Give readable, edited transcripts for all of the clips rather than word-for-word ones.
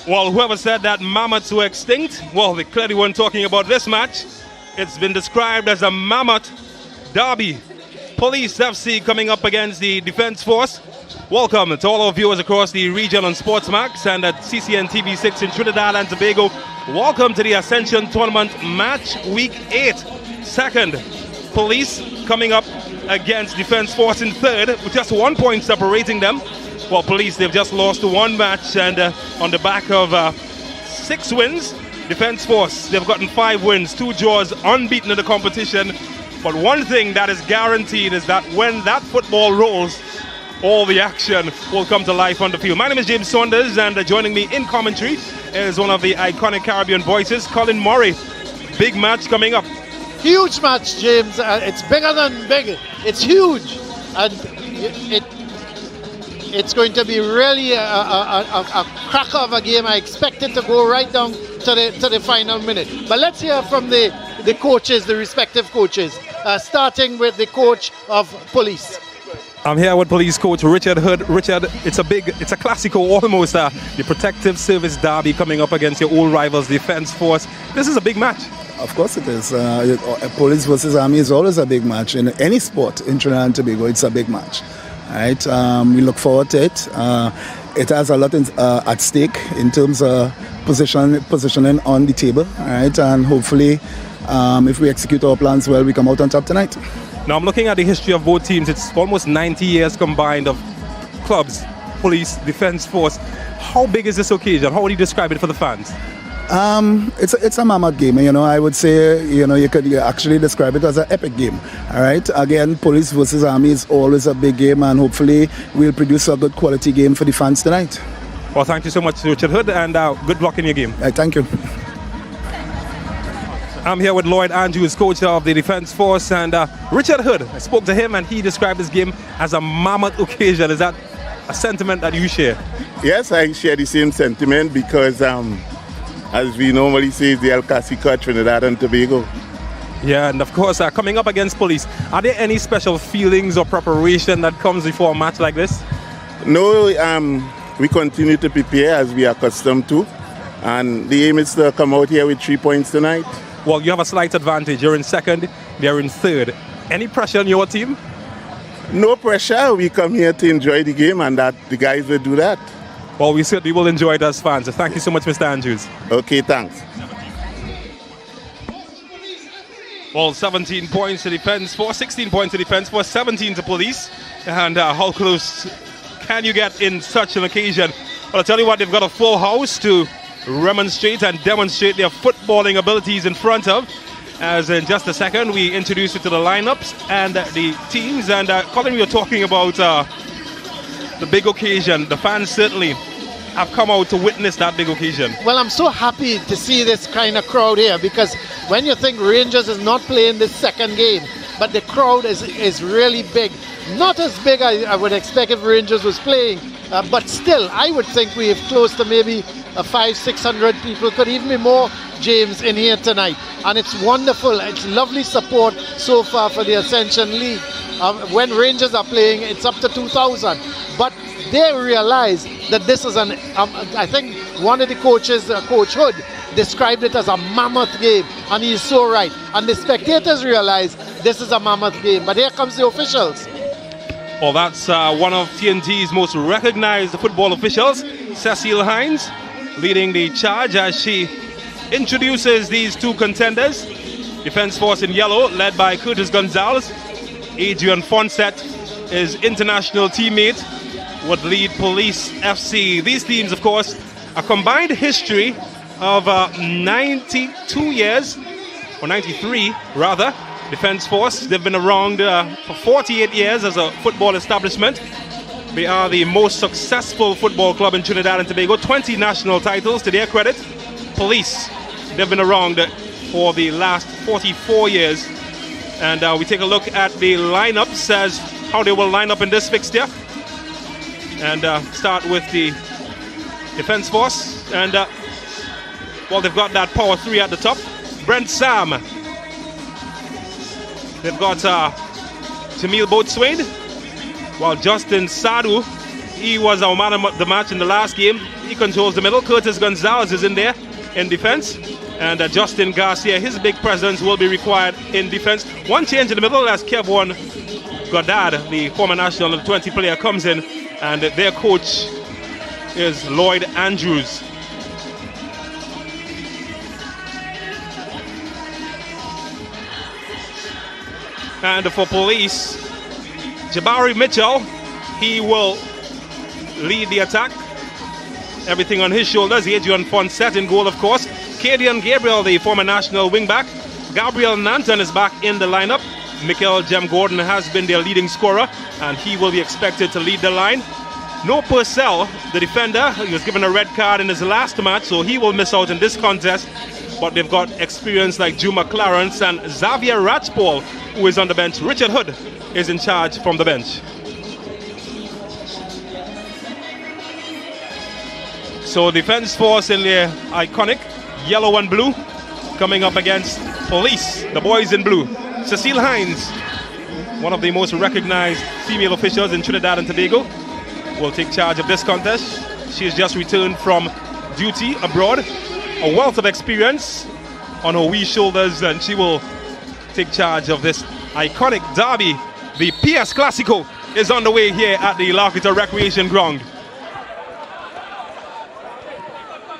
Well, whoever said that mammoths were extinct, well, they clearly weren't talking about this match. It's been described as a mammoth derby. Police FC coming up against the Defense Force. Welcome to all our viewers across the region on Sportsmax and at CCN TV6 in Trinidad and Tobago. Welcome to the Ascension Tournament Match Week 8. Second, Police coming up against Defense Force in third with just 1 point separating them. Well, Police, they've just lost one match and on the back of 6 wins. Defense Force, they've gotten 5 wins, 2 draws, unbeaten in the competition. But one thing that is guaranteed is that when that football rolls, all the action will come to life on the field. My name is James Saunders, and joining me in commentary is one of the iconic Caribbean voices, Colin Murray. Big match coming up. Huge match, James. It's bigger than big. It's huge. And it's going to be really a cracker of a game. I expect it to go right down to the final minute. But let's hear from the coaches, the respective coaches, starting with the coach of Police. I'm here with Police coach Richard Hood. Richard, it's a classical, almost the protective service derby coming up against your old rivals, Defense Force. This is a big match. Of course it is. Police versus Army is always a big match. In any sport in Trinidad and Tobago, it's a big match. Right? We look forward to it. It has a lot at stake in terms of positioning on the table. Right? And hopefully, if we execute our plans well, we come out on top tonight. Now I'm looking at the history of both teams. It's almost 90 years combined of clubs, Police, Defense Force. How big is this occasion? How would you describe it for the fans? It's a mammoth game. I would say, you could actually describe it as an epic game. All right. Again, Police versus Army is always a big game, and hopefully we'll produce a good quality game for the fans tonight. Well, thank you so much, Richard Hood, and good luck in your game. Thank you. I'm here with Lloyd Andrews, coach of the Defense Force, and Richard Hood. I spoke to him and he described this game as a mammoth occasion. Is that a sentiment that you share? Yes, I share the same sentiment because, as we normally say, it's the El Clasico at Trinidad and Tobago. Yeah, and of course, coming up against Police, are there any special feelings or preparation that comes before a match like this? No, we continue to prepare as we are accustomed to, and the aim is to come out here with 3 points tonight. Well, you have a slight advantage. You're in second, they're in third. Any pressure on your team? No pressure. We come here to enjoy the game, and that the guys will do that. Well, we certainly will enjoy it as fans. So thank you so much, Mr. Andrews. Okay, thanks. Well, 17 points to Defense Force, 16 points to Defense Force, 17 to Police. And how close can you get in such an occasion? Well, I'll tell you what, they've got a full house to remonstrate and demonstrate their footballing abilities in front of. As in just a second, we introduce you to the lineups and the teams. And Colin, we were talking about the big occasion. The fans certainly have come out to witness that big occasion. Well, I'm so happy to see this kind of crowd here, because when you think Rangers is not playing this second game, but the crowd is really big. Not as big as I would expect if Rangers was playing, but still, I would think we have close to maybe 500-600 people, could even be more, James, in here tonight. And it's wonderful. It's lovely support so far for the Ascension League. When Rangers are playing, it's up to 2,000. But they realize that this is I think one of the coaches, Coach Hood, described it as a mammoth game, and he's so right. And the spectators realize this is a mammoth game. But here comes the officials. Well, that's one of TNT's most recognized football officials, Cecile Hines, leading the charge as she introduces these two contenders. Defense Force in yellow, led by Curtis Gonzalez. Adrian Fonset, his international teammate, would lead Police FC. These teams, of course, a combined history of 92 years, or 93 rather. Defense Force, they've been around for 48 years as a football establishment. They are the most successful football club in Trinidad and Tobago, 20 national titles to their credit. Police, they've been around for the last 44 years. And we take a look at the lineups as how they will line up in this fixture. And start with the Defense Force. And, well, they've got that power 3 at the top. Brent Sam. They've got Jamil Boatswain, while Justin Sadu He was our man of the match in the last game. He controls the middle. Curtis Gonzalez is in there in defense. And Justin Garcia, his big presence will be required in defense. One change in the middle as Kevon Goddard, the former national under-20 player, comes in. And their coach is Lloyd Andrews. And for Police, Jabari Mitchell, he will lead the attack. Everything on his shoulders. Adrian Fonset in goal, of course. Cadian Gabriel, the former national wingback. Gabriel Nanton is back in the lineup. Mikel Jem Gordon has been their leading scorer, and he will be expected to lead the line. No Purcell, the defender, he was given a red card in his last match, so he will miss out in this contest. But they've got experience like Juma Clarence and Xavier Ratchpole, who is on the bench. Richard Hood is in charge from the bench. So Defense Force in their iconic yellow and blue, coming up against Police, the boys in blue. Cecile Hines, one of the most recognized female officials in Trinidad and Tobago, will take charge of this contest. She has just returned from duty abroad, a wealth of experience on her wee shoulders, and she will take charge of this iconic derby. The PS Classico is on the way here at the Larkita Recreation Ground.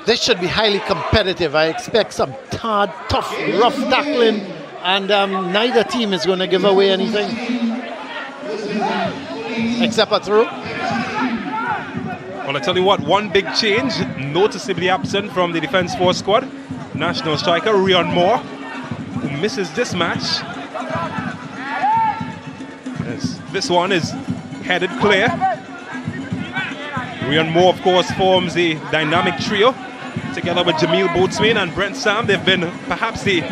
This should be highly competitive. I expect some hard, tough, rough tackling, and neither team is going to give away anything except a throw. Well, I tell you what, one big change noticeably absent from the Defense Force squad. National striker Rion Moore, who misses this match. Yes, this one is headed clear. Rion Moore, of course, forms the dynamic trio together with Jamil Boatswain and Brent Sam. They've been perhaps the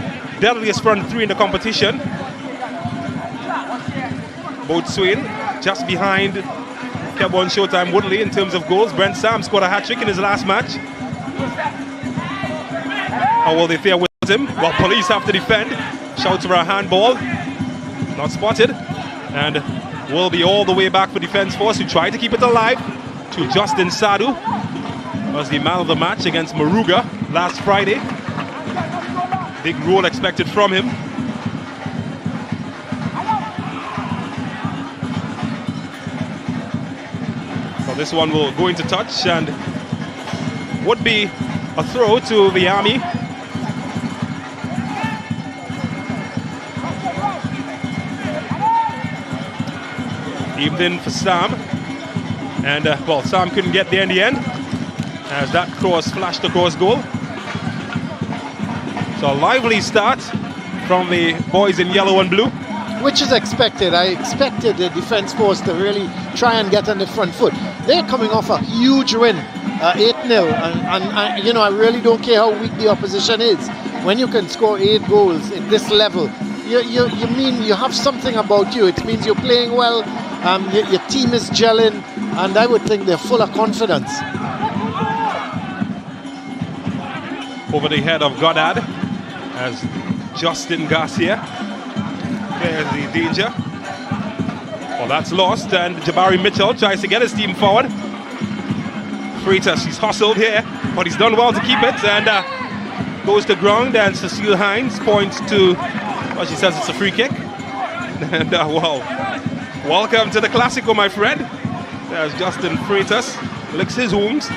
deadliest front three in the competition. Boatswain just behind Kevon Showtime Woodley in terms of goals. Brent Sam scored a hat-trick in his last match. How will they fare with him? Well, Police have to defend. Shouts for a handball. Not spotted. And will be all the way back for Defense Force, who try to keep it alive, to Justin Sadu. Was the man of the match against Maruga last Friday. Big role expected from him. So this one will go into touch and would be a throw to the Army. Aimed in for Sam. And well, Sam couldn't get there in the end, as that cross flashed across goal. So a lively start from the boys in yellow and blue. Which is expected. I expected the Defense Force to really try and get on the front foot. They're coming off a huge win, 8-0. And you know, I really don't care how weak the opposition is. When you can score 8 goals at this level, you mean you have something about you. It means you're playing well, your team is gelling, and I would think they're full of confidence. Over the head of Goddard as Justin Garcia. There's the danger. Well, that's lost, and Jabari Mitchell tries to get his team forward. Freitas, he's hustled here, but he's done well to keep it, and goes to ground, and Cecile Hines points to, well, she says it's a free kick. And well, welcome to the Classico, my friend. There's Justin Freitas, licks his wounds.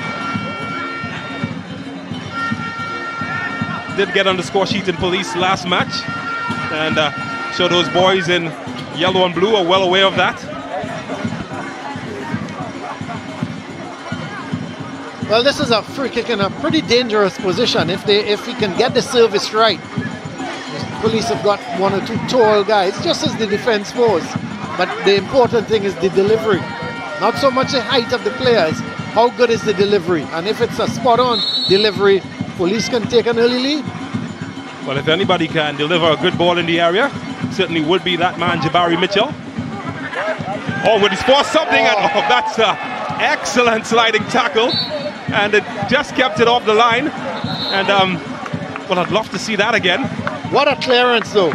Did get on the score sheet in Police last match, and so those boys in yellow and blue are well aware of that. Well, this is a free kick in a pretty dangerous position if he can get the service right. Police have got 1 or 2 tall guys, just as the Defense Force. But the important thing is the delivery. Not so much the height of the players, how good is the delivery. And if it's a spot-on delivery, Police can take an early lead. Well, if anybody can deliver a good ball in the area, certainly would be that man, Jabari Mitchell. Oh, would he score something? And, oh, that's an excellent sliding tackle. And it just kept it off the line. And, well, I'd love to see that again. What a clearance, though.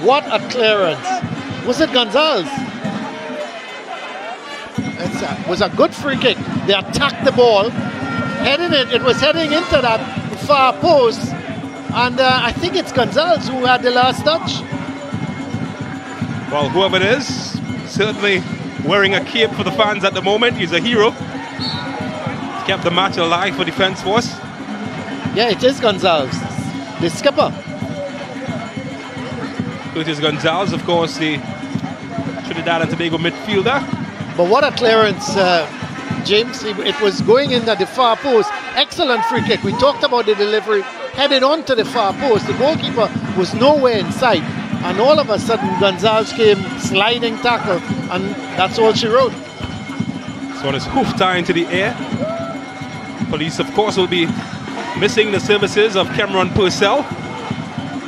What a clearance. Was it Gonzalez? It was a good free kick. They attacked the ball, it was heading into that far post, and I think it's Gonzalez who had the last touch. Well, whoever it is, certainly wearing a cape for the fans at the moment. He's a hero. He's kept the match alive for Defence Force. Yeah, it is Gonzalez, the skipper. It is Gonzalez, of course, the Trinidad and Tobago midfielder. But what a clearance, James. It was going in at the far post. Excellent free kick. We talked about the delivery. Headed on to the far post. The goalkeeper was nowhere in sight. And all of a sudden, Gonzalez came, sliding tackle, and that's all she wrote. So on his hoof tie into the air. Police, of course, will be missing the services of Cameron Purcell.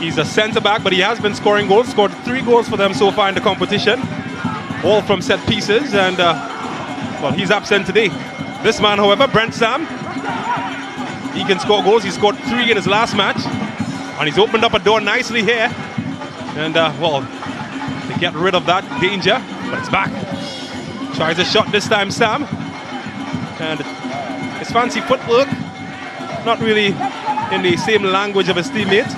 He's a centre-back, but he has been scoring goals. Scored 3 goals for them so far in the competition. All from set pieces, and well, he's absent today. This man, however, Brent Sam, he can score goals. He scored 3 in his last match, and he's opened up a door nicely here. And well, to get rid of that danger, but it's back. Tries a shot this time, Sam, and his fancy footwork, not really in the same language of his teammate.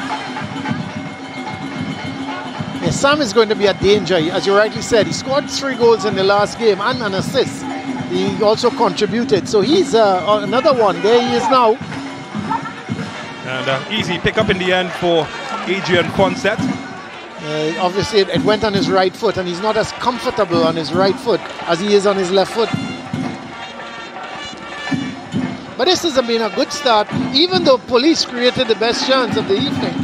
Yeah, Sam is going to be a danger, as you rightly said. He scored 3 goals in the last game and an assist. He also contributed, so he's another one. There he is now. And easy pick up in the end for Adrian Fonset. Obviously, it went on his right foot, and he's not as comfortable on his right foot as he is on his left foot. But this has been a good start, even though Police created the best chance of the evening.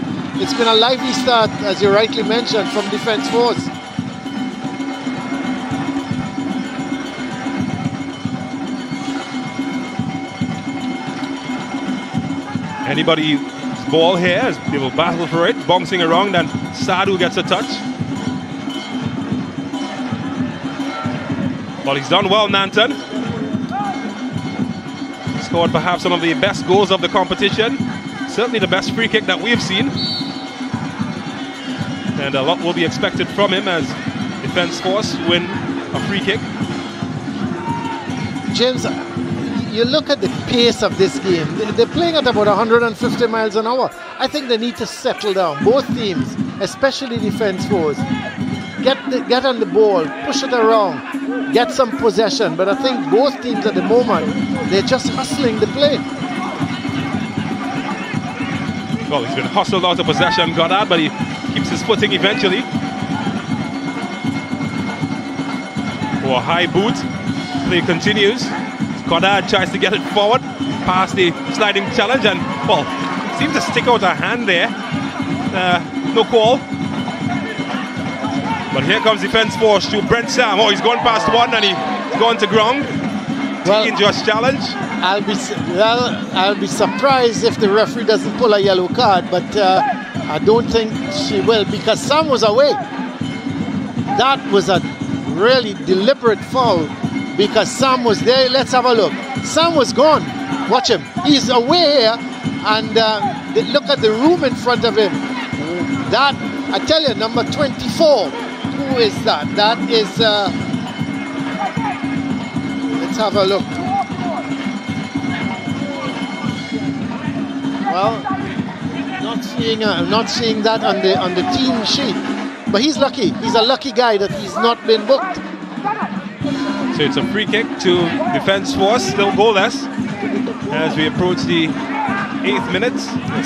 It's been a lively start, as you rightly mentioned, from Defence Force. Anybody's ball here, as they will battle for it, bouncing around, and Sadu gets a touch. Well, he's done well, Nanton. Scored perhaps one of the best goals of the competition. Certainly the best free kick that we've seen. And a lot will be expected from him as Defence Force win a free kick. James, you look at the pace of this game. They're playing at about 150 miles an hour. I think they need to settle down. Both teams, especially Defence Force, get on the ball, push it around, get some possession. But I think both teams at the moment, they're just hustling the play. Well, he's been hustled out of possession, Goddard, but he keeps his footing eventually. Oh, a high boot. Play continues. Goddard tries to get it forward past the sliding challenge, and well, seems to stick out a hand there. No call. But here comes Defence Force to Brent Sam. Oh, he's gone past one and he's gone to ground. Well, dangerous challenge. I'll be surprised if the referee doesn't pull a yellow card, but I don't think she will, because Sam was away. That was a really deliberate foul, because Sam was there. Let's have a look. Sam was gone. Watch him. He's away here, and look at the room in front of him. That, I tell you, number 24. Who is that? That is. Let's have a look. Well, not seeing that on the team sheet, but he's lucky. He's a lucky guy that he's not been booked. So it's a free kick to Defence Force, still goalless as we approach the 8th minute,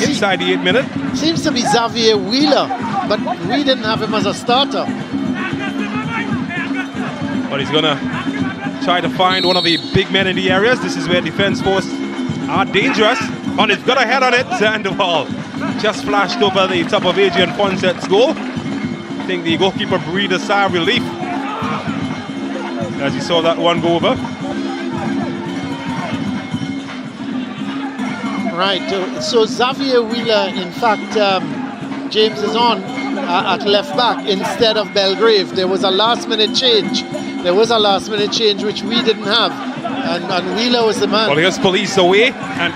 inside the 8th minute. Seems to be Xavier Wheeler, but we didn't have him as a starter. But he's gonna try to find one of the big men in the areas. This is where Defence Force are dangerous. And it's got a head on it, and the ball just flashed over the top of Adrian Fonset's goal. I think the goalkeeper breathed a sigh of relief as he saw that one go over. Right, so Xavier Wheeler, in fact, James is on at left back instead of Belgrave. There was a last minute change. Which we didn't have, and Wheeler was the man. Well, here's Police away and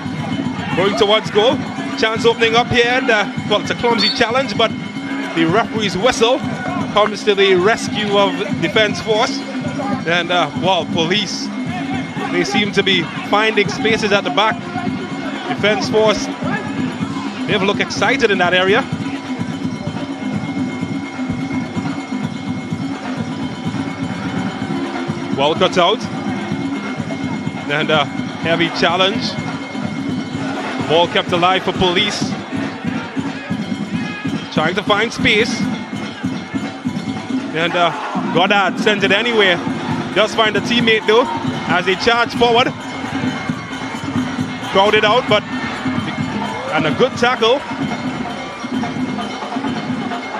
going towards goal. Chance opening up here, and well, it's a clumsy challenge, but the referee's whistle comes to the rescue of Defence Force. And, well, police, they seem to be finding spaces at the back. Defense Force, they look excited in that area. Well cut out. And a heavy challenge. Ball kept alive for police. Trying to find space. And Goddard sends it anywhere. Does find a teammate though as they charge forward. Crowded out, but and a good tackle.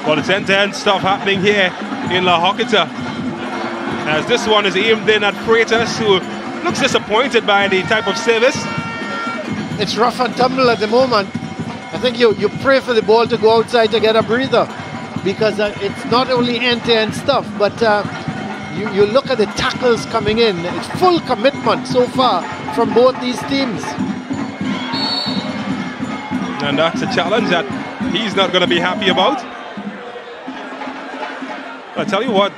Well, it's end-to-end stuff happening here in La Hoqueta, as this one is aimed in at Freitas, who looks disappointed by the type of service. It's rough and tumble at the moment. I think you pray for the ball to go outside to get a breather, because it's not only end-to-end stuff, but you look at the tackles coming in. It's full commitment so far from both these teams. And that's a challenge that he's not going to be happy about. I tell you what,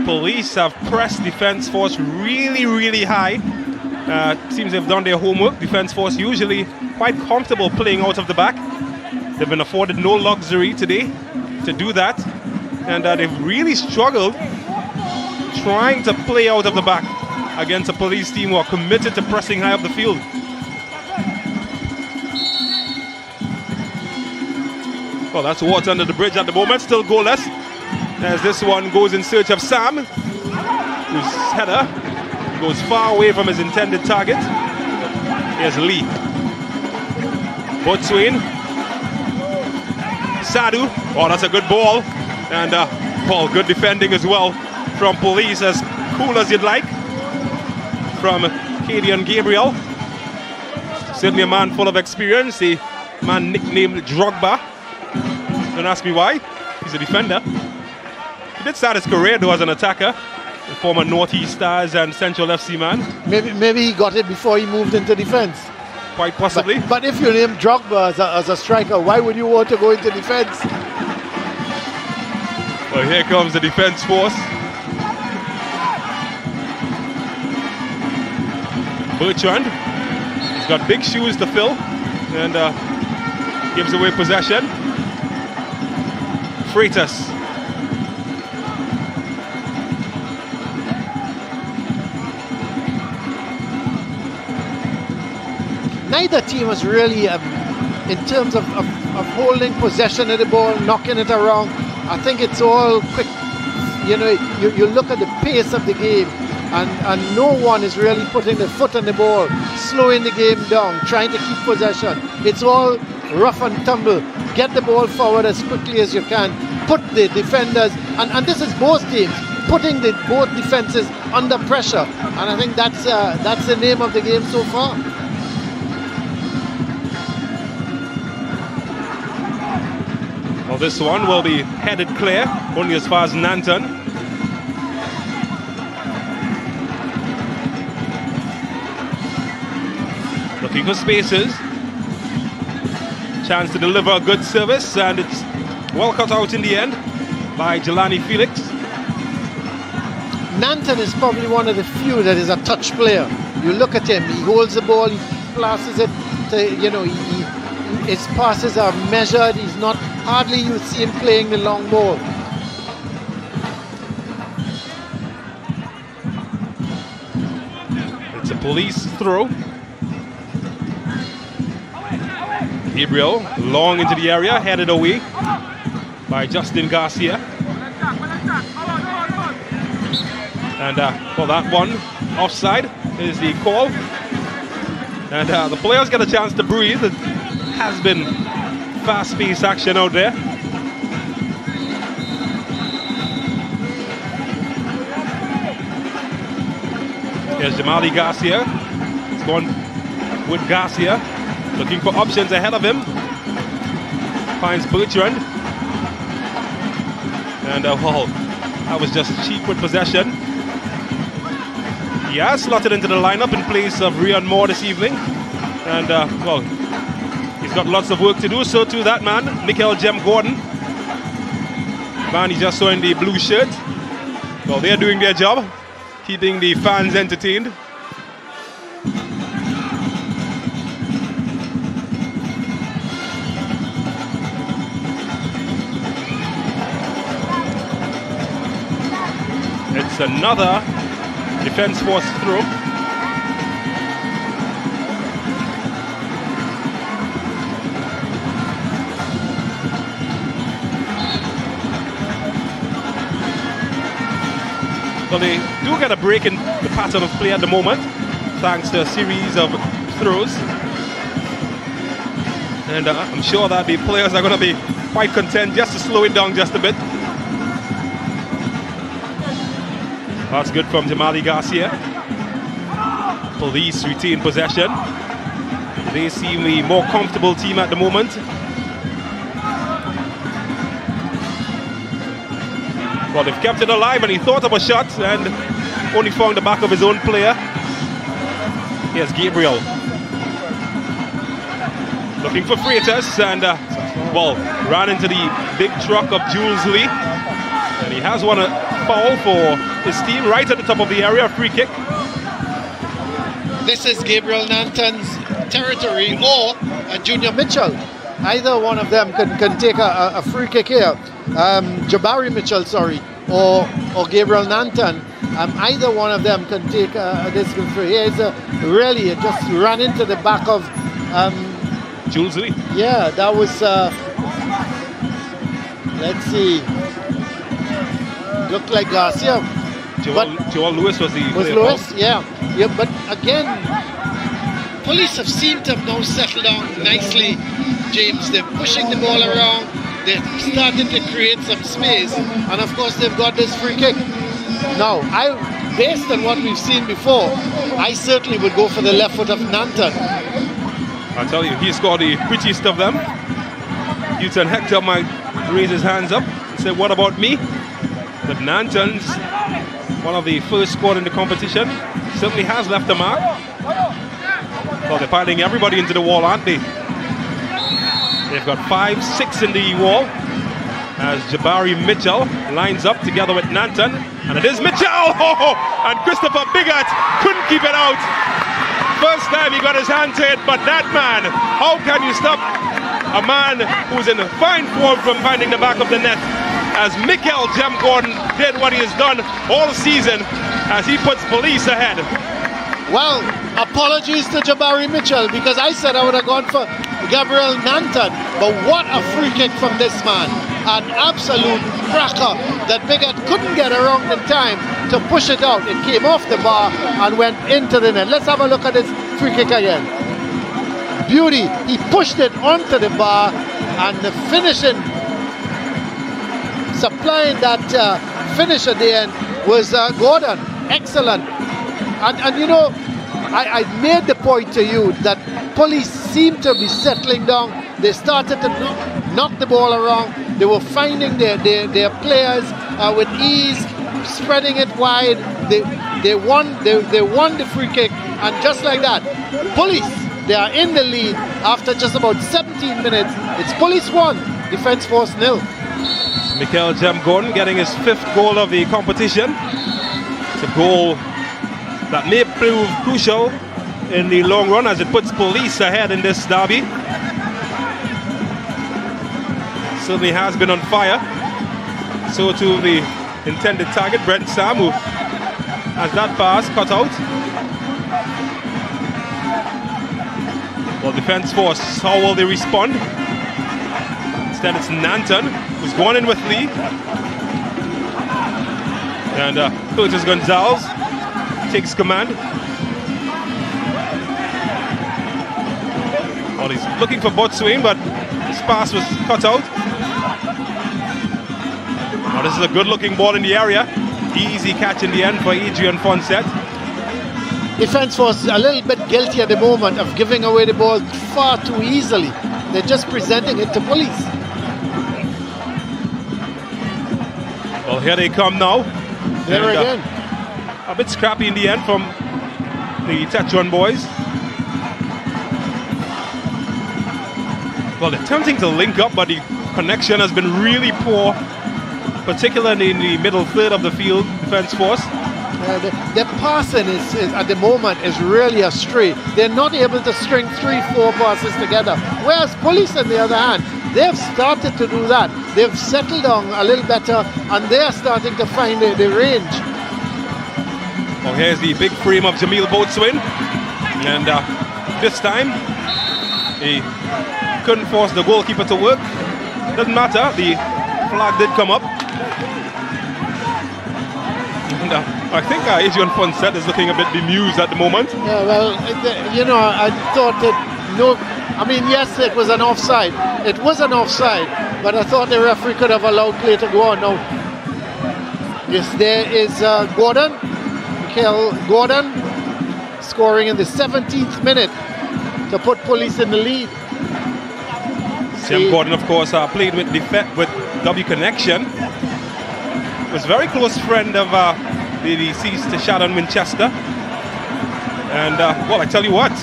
police have pressed Defense Force really, really high. Seems they've done their homework. Defense Force usually quite comfortable playing out of the back. They've been afforded no luxury today to do that. And they've really struggled trying to play out of the back against a police team who are committed to pressing high up the field. Well, that's water under the bridge at the moment, still goalless. As this one goes in search of Sam, whose header goes far away from his intended target. Here's Lee. Botswain. Sadu. Oh, that's a good ball. And Paul, good defending as well from police, as cool as you'd like from Cadian Gabriel. Certainly a man full of experience, the man nicknamed Drogba. Don't ask me why, he's a defender. He did start his career though as an attacker, the former Northeast Stars and Central FC man. Maybe he got it before he moved into defense. Quite possibly. But if you name Drogba as a striker, why would you want to go into defense? Well, here comes the Defense Force. Bertrand, he's got big shoes to fill, and gives away possession. Freitas. Neither team was really, in terms of holding possession of the ball, knocking it around. I think it's all quick. You know, you look at the pace of the game, and no one is really putting the foot on the ball, slowing the game down, trying to keep possession. It's all rough and tumble. Get the ball forward as quickly as you can. Put the defenders, and this is both teams, putting both defenses under pressure. And I think that's the name of the game so far. Well, this one will be headed clear, only as far as Nanton. Looking for spaces. Chance to deliver a good service, and it's well cut out in the end by Jelani Felix. Nanton is probably one of the few that is a touch player. You look at him, he holds the ball, he passes it to, his passes are measured. He's not, hardly you see him playing the long ball. It's a police throw. Gabriel long into the area, headed away by Justin Garcia. And for that one, offside is the call. And the players get a chance to breathe. It has been fast-paced action out there. Here's Jamali Garcia. It's going with Garcia, looking for options ahead of him. Finds Bertrand. And well, that was just cheap with possession. He has slotted into the lineup in place of Rian Moore this evening. And well, he's got lots of work to do. So too that man, Michael Jem Gordon. Man, he just saw in the blue shirt. Well, they're doing their job. keeping the fans entertained. It's another Defense Force throw. Well, they do get a break in the pattern of play at the moment, thanks to a series of throws. And I'm sure that the players are going to be quite content just to slow it down just a bit. That's good from Jamali Garcia. Police retain possession. They seem the more comfortable team at the moment. Well, they've kept it alive, and he thought of a shot and only found the back of his own player. Here's Gabriel. Looking for Freitas, and well, ran into the big truck of Jules Lee. And he has won a foul for his team right at the top of the area, a free kick. This is Gabriel Nanton's territory or Junior Mitchell. Either one of them can take a free kick here. Jabari Mitchell, sorry, or Gabriel Nanton. Either one of them can take this free. Here's really just ran into the back of Jules Lee. Yeah, that was. Let's see. Looked like Garcia. Joel Lewis was the player. Lewis, yeah. But again, police have seemed to have now settled down nicely, James. They're pushing the ball around. They're starting to create some space. And of course, they've got this free kick. Now, based on what we've seen before, I certainly would go for the left foot of Nanton. I tell you, he scored the prettiest of them. Newton Hector might raise his hands up and say, what about me? But Nanton's one of the first scored in the competition. Certainly has left a mark. Well, they're piling everybody into the wall, aren't they? They've got 5-6 in the wall as Jabari Mitchell lines up together with Nanton. And it is Mitchell! Oh, and Christopher Bigot couldn't keep it out. First time he got his hand to it, but that man, how can you stop a man who's in fine form from finding the back of the net? As Mikel Jem Gordon did what he has done all season as he puts police ahead. Well, apologies to Jabari Mitchell because I said I would have gone for Gabriel Nanton, but what a free kick from this man. An absolute cracker that Bigot couldn't get around in time to push it out. It came off the bar and went into the net. Let's have a look at this free kick again. Beauty. He pushed it onto the bar, and the finishing, supplying that finish at the end was Gordon. Excellent. And you know, I made the point to you that police seemed to be settling down. They started to knock the ball around. They were finding their players with ease, spreading it wide. They won the free kick, and just like that, police, they are in the lead after just about 17 minutes. It's police 1, Defense Force 0. Mikel Jem Gordon getting his 5th goal of the competition. It's a goal that may prove crucial in the long run as it puts police ahead in this derby. Certainly has been on fire. So too the intended target, Brent Sam, who has that pass cut out. Well, Defense Force, how will they respond? Instead it's Nanton who's going in with Lee. And Curtis Gonzalez takes command. Well, he's looking for Botswain, but his pass was cut out. Now this is a good looking ball in the area. Easy catch in the end for Adrian Fonset. Defense Force a little bit guilty at the moment of giving away the ball far too easily. They're just presenting it to police. Well, here they come now. There again. A bit scrappy in the end from the Tetron boys. Well, they're attempting to link up, but the connection has been really poor, particularly in the middle third of the field, Defense Force. The passing is at the moment is really astray. They're not able to string 3-4 passes together. Whereas police, on the other hand, they've started to do that. They've settled down a little better, and they're starting to find the range. Well, here's the big frame of Jamil Boatswain, and this time he couldn't force the goalkeeper to work. Doesn't matter, the flag did come up. And I think Adrian Fonset is looking a bit bemused at the moment. Yeah, well, you know, I thought that yes, it was an offside. It was an offside, but I thought the referee could have allowed play to go on. Now, yes, there is Gordon, Michael Gordon, scoring in the 17th minute to put police in the lead. Sam Gordon, of course, played with W Connection. Was very close friend of the deceased Sharon Winchester. And, well, I tell you what.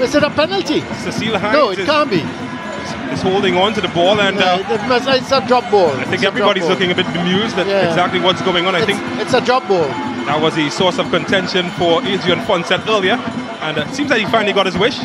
Is it a penalty? Cecile Hines. No, it can't be. Is holding on to the ball, and it's a drop ball. I think everybody's looking a bit bemused at exactly what's going on. I think it's a drop ball. That was the source of contention for Adrian Fonset earlier, and it seems like he finally got his wish.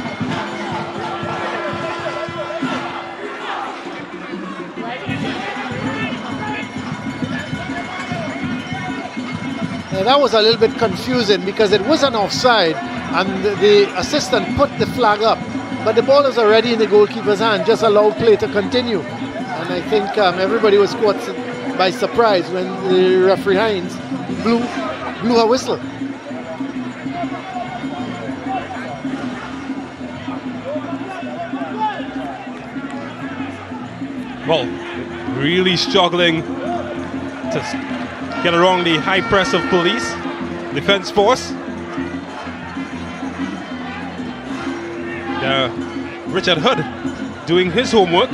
That was a little bit confusing because it was an offside and the assistant put the flag up, but the ball is already in the goalkeeper's hand, just allowed play to continue. And I think everybody was caught by surprise when the referee Hines blew her whistle. Well, really struggling to get around the high press of police. Defense force. Richard Hood doing his homework,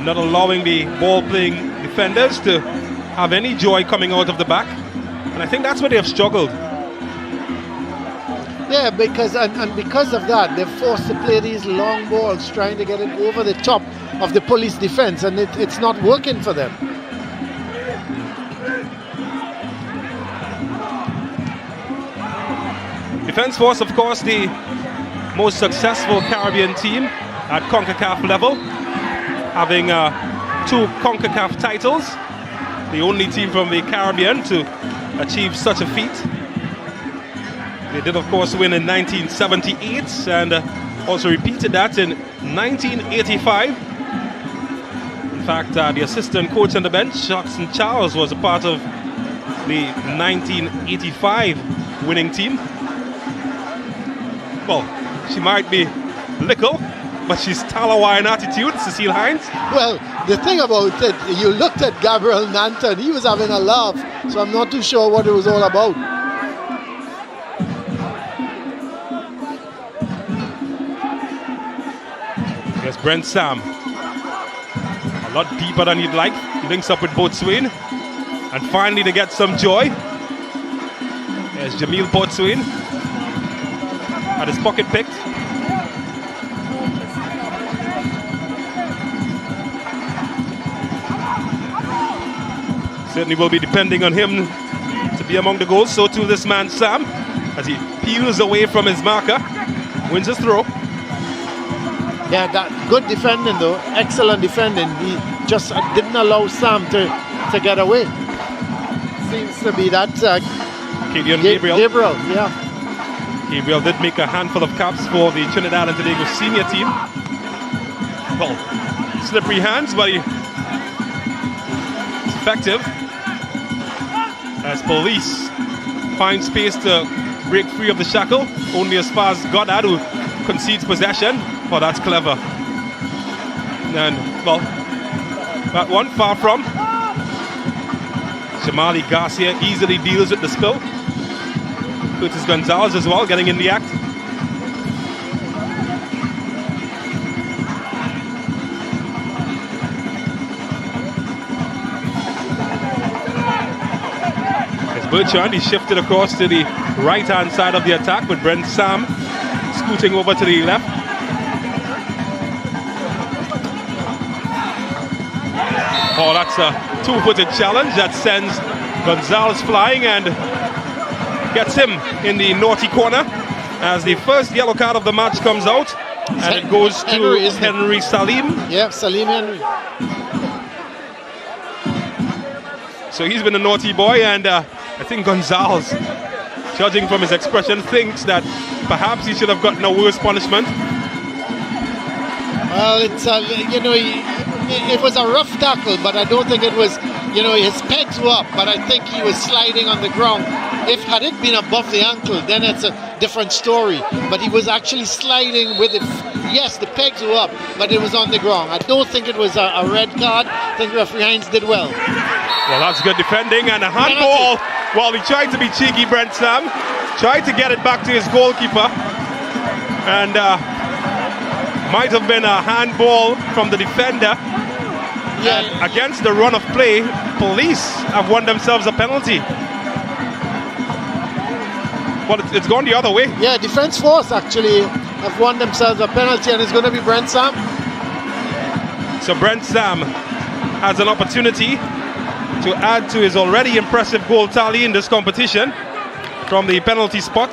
not allowing the ball-playing defenders to have any joy coming out of the back. And I think that's where they have struggled. Yeah, because of that, they're forced to play these long balls, trying to get it over the top of the police defense, and it's not working for them. Defense Force, of course, the most successful Caribbean team at CONCACAF level, having 2 CONCACAF titles, the only team from the Caribbean to achieve such a feat. They did, of course, win in 1978 and also repeated that in 1985. In fact, the assistant coach on the bench, Jackson Charles, was a part of the 1985 winning team. Well, she might be little, but she's Talawa in attitude, Cecile Hines. Well, the thing about it, you looked at Gabriel Nanton, he was having a laugh, so I'm not too sure what it was all about. Here's Brent Sam. A lot deeper than you'd like. He links up with Boatswain. And finally to get some joy. There's Jamil Boatswain. Had his pocket picked. Certainly will be depending on him to be among the goals. So too this man Sam, as he peels away from his marker, wins his throw. Yeah, good defending though, excellent defending. He just didn't allow Sam to get away. Seems to be that Gabriel. Gabriel, yeah. Gabriel did make a handful of caps for the Trinidad and Tobago senior team. Well, slippery hands, but it's effective. As police find space to break free of the shackle, only as far as Goddard, who concedes possession. Oh, that's clever. And, well, that one far from. Jamali Garcia easily deals with the spill. Curtis Gonzalez as well, getting in the act. As Bertrand, he shifted across to the right-hand side of the attack with Brent Sam scooting over to the left. Oh, that's a two-footed challenge that sends Gonzalez flying, and gets him in the naughty corner as the first yellow card of the match comes out, and it goes to Henry Salim. Yeah, Salim Henry. So he's been a naughty boy, and I think Gonzalez, judging from his expression, thinks that perhaps he should have gotten a worse punishment. Well, it's it was a rough tackle, but I don't think it was. His pegs were up, but I think he was sliding on the ground. Had it been above the ankle, then it's a different story. But he was actually sliding with it. Yes, the pegs were up, but it was on the ground. I don't think it was a red card. I think referee Hines did well. Well, that's good defending, and a handball. Well, he tried to be cheeky, Brent Sam. Tried to get it back to his goalkeeper. And might have been a handball from the defender. Yeah. And against the run of play, Police have won themselves a penalty. But it's gone the other way. Yeah, DefenceForce actually have won themselves a penalty, and it's going to be Brent Sam. So Brent Sam has an opportunity to add to his already impressive goal tally in this competition from the penalty spot.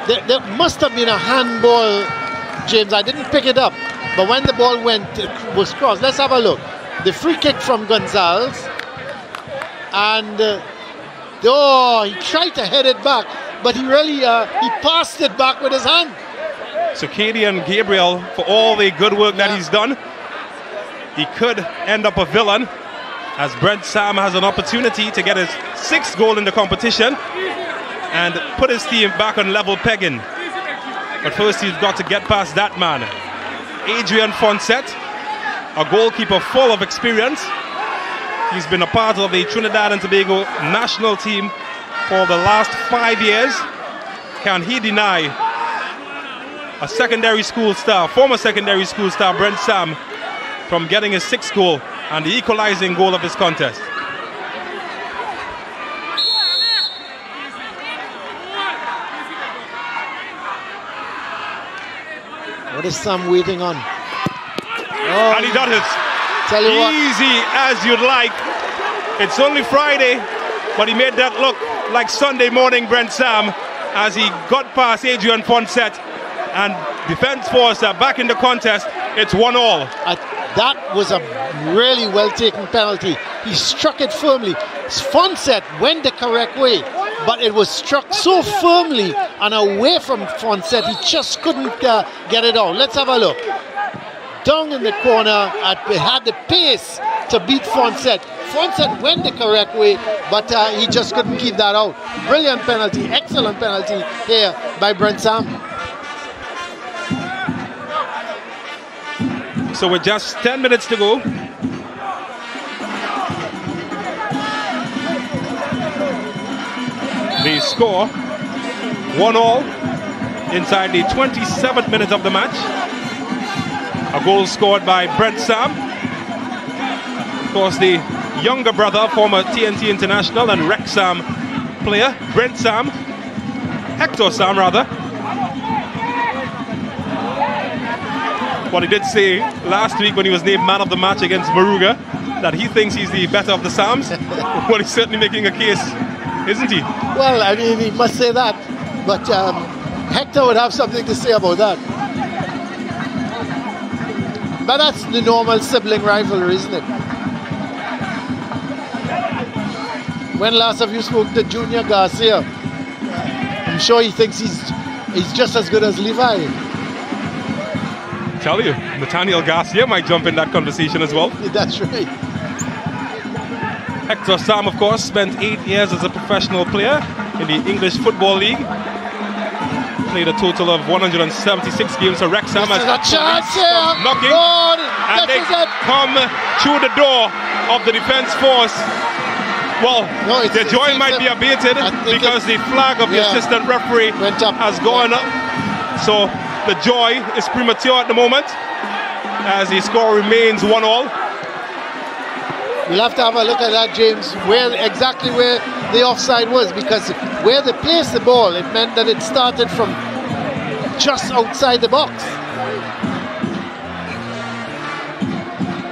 There must have been a handball, James. I didn't pick it up, but when the ball was crossed, let's have a look. The free kick from Gonzalez, and he tried to head it back, but he really he passed it back with his hand. So Cadian Gabriel, for all the good work that he's done, he could end up a villain, as Brent Sam has an opportunity to get his 6th goal in the competition and put his team back on level pegging. But first he's got to get past that man, Adrian Fonset, a goalkeeper full of experience. He's been a part of the Trinidad and Tobago national team for the last 5 years. Can he deny a secondary school star, former secondary school star Brent Sam, from getting his 6th goal and the equalizing goal of this contest? What is Sam waiting on? And he does it. Tell you what. Easy as you'd like. It's only Friday, but he made that look like Sunday morning, Brent Sam, as he got past Adrian Fonset, and DefenceForce are back in the contest. It's 1-1. That was a really well taken penalty. He struck it firmly. Fonset went the correct way, but it was struck so firmly and away from Fonset, he just couldn't get it out. Let's have a look. Down in the corner, he had the pace to beat Fonset. Fonset went the correct way, but he just couldn't keep that out. Brilliant penalty, excellent penalty here by Brent Sam. So with just 10 minutes to go, the score 1-1 inside the 27th minute of the match. A goal scored by Brent Sam. Of course, the younger brother, former TNT international and Wrexham player, Brent Sam, Hector Sam rather. What he did say last week when he was named man of the match against Maruga, that he thinks he's the better of the Sams. Well, he's certainly making a case, isn't he? Well, I mean, he must say that, but Hector would have something to say about that. But that's the normal sibling rivalry, isn't it? When last have you spoke to Junior Garcia? I'm sure he thinks he's just as good as Levi. Tell you, Nathaniel Garcia might jump in that conversation as well. That's right. Hector Sam, of course, spent 8 years as a professional player in the English Football League. Played a total of 176 games for Wrexham. This is a chance here. Knocking, and they come through the door of the DefenceForce. Well, no, their joy might be abated because the flag of the assistant referee has gone up. So the joy is premature at the moment as the score remains 1-1. We'll have to have a look at that, James, exactly where the offside was, because where they placed the ball, it meant that it started from just outside the box.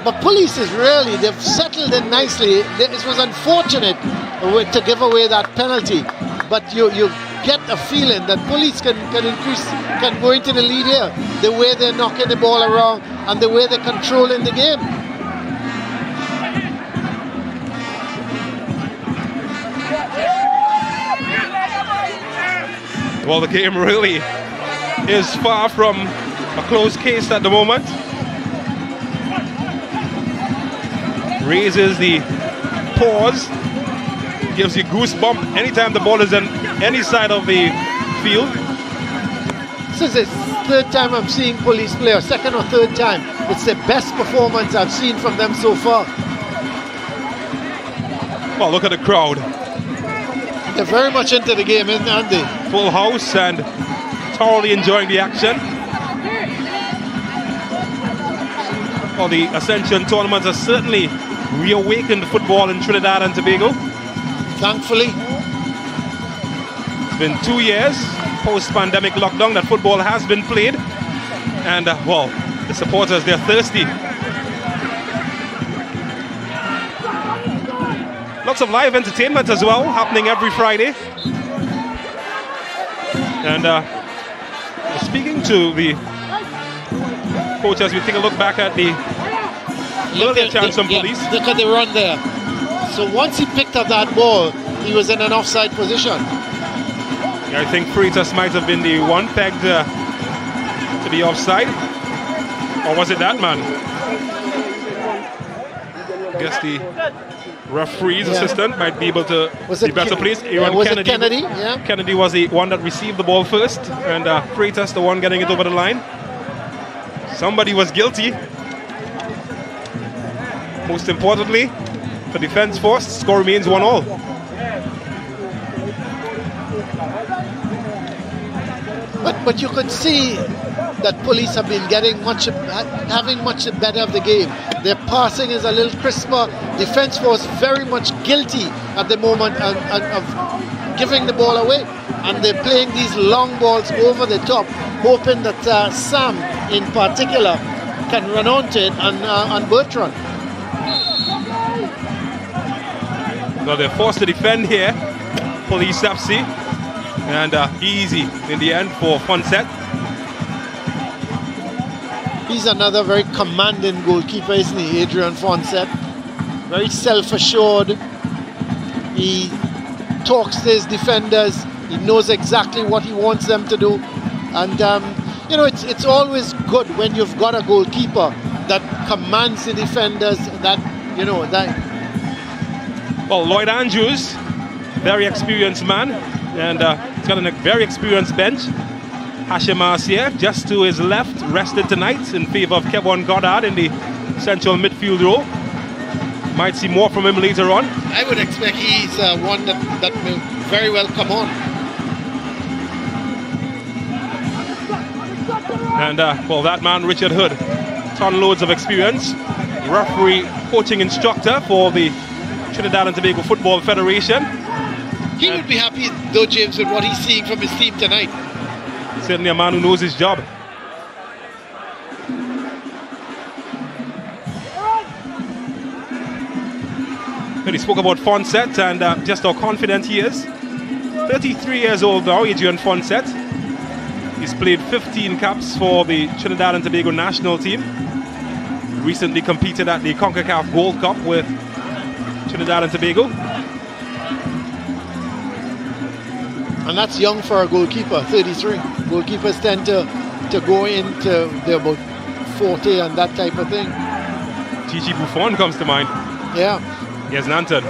But Police is really, they've settled in nicely. It was unfortunate to give away that penalty, but you get a feeling that police can go into the lead here, the way they're knocking the ball around and the way they're controlling the game. Well, the game really is far from a close case at the moment. Raises the paws, gives you goosebump anytime the ball is on any side of the field. This is the third time I'm seeing police play, or second or third time. It's the best performance I've seen from them so far. Well, look at the crowd. They're very much into the game, aren't they? Full house and thoroughly enjoying the action. Well, the Ascension tournament has certainly reawakened football in Trinidad and Tobago. Thankfully. It's been 2 years post-pandemic lockdown that football has been played. And, well, the supporters, they're thirsty. Lots of live entertainment as well, happening every Friday. And speaking to the coach, as we take a look back at the earlier chance from police. Look at the run there. So once he picked up that ball, he was in an offside position. Yeah, I think Freitas might have been the one pegged to the offside. Or was it that man? I guess the referee's assistant might be able to be better placed. Was it Kennedy? Yeah. Kennedy was the one that received the ball first, and Freitas the one getting it over the line. Somebody was guilty. Most importantly, for DefenceForce, score remains 1-1. But you could see that police have been having much better of the game. Their passing is a little crisper. DefenceForce very much guilty at the moment of giving the ball away, and they're playing these long balls over the top, hoping that Sam in particular can run onto it and Bertrand. Well, they're forced to defend here. Police FC, and easy in the end for Fonset. He's another very commanding goalkeeper, isn't he, Adrian Fonset? Very self-assured. He talks to his defenders. He knows exactly what he wants them to do. And, you know, it's always good when you've got a goalkeeper that commands the defenders, that, you know, that... Well, Lloyd Andrews, very experienced man, and he's got a very experienced bench. Hashim Marcier, just to his left, rested tonight in favor of Kevin Goddard in the central midfield role. Might see more from him later on. I would expect he's one that will very well come on. And, well, that man, Richard Hood, ton loads of experience. Referee, coaching instructor for the Trinidad and Tobago Football Federation. He would be happy, though, James, with what he's seeing from his team tonight. Certainly a man who knows his job. Well, he spoke about Fonset and just how confident he is. 33 years old now, Adrian Fonset. He's played 15 caps for the Trinidad and Tobago national team. Recently competed at the CONCACAF Gold Cup with Trinidad and Tobago. And that's young for a goalkeeper, 33. Goalkeepers tend to go into they're about 40 and that type of thing. Gigi Buffon comes to mind. Yeah. Here's Nanton.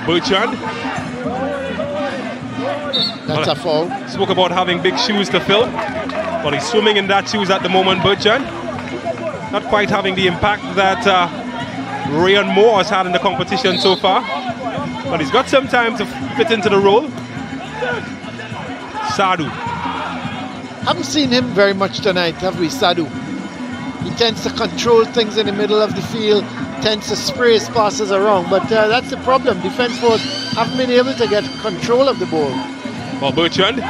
Bertrand. That's a foul. Spoke about having big shoes to fill. Well, he's swimming in that shoes at the moment, Bertrand. Not quite having the impact that Ryan Moore has had in the competition so far. But he's got some time to fit into the role. Sadu. Haven't seen him very much tonight, have we, Sadu? He tends to control things in the middle of the field, tends to spray his passes around, but that's the problem. DefenceForce haven't been able to get control of the ball. Well, Bertrand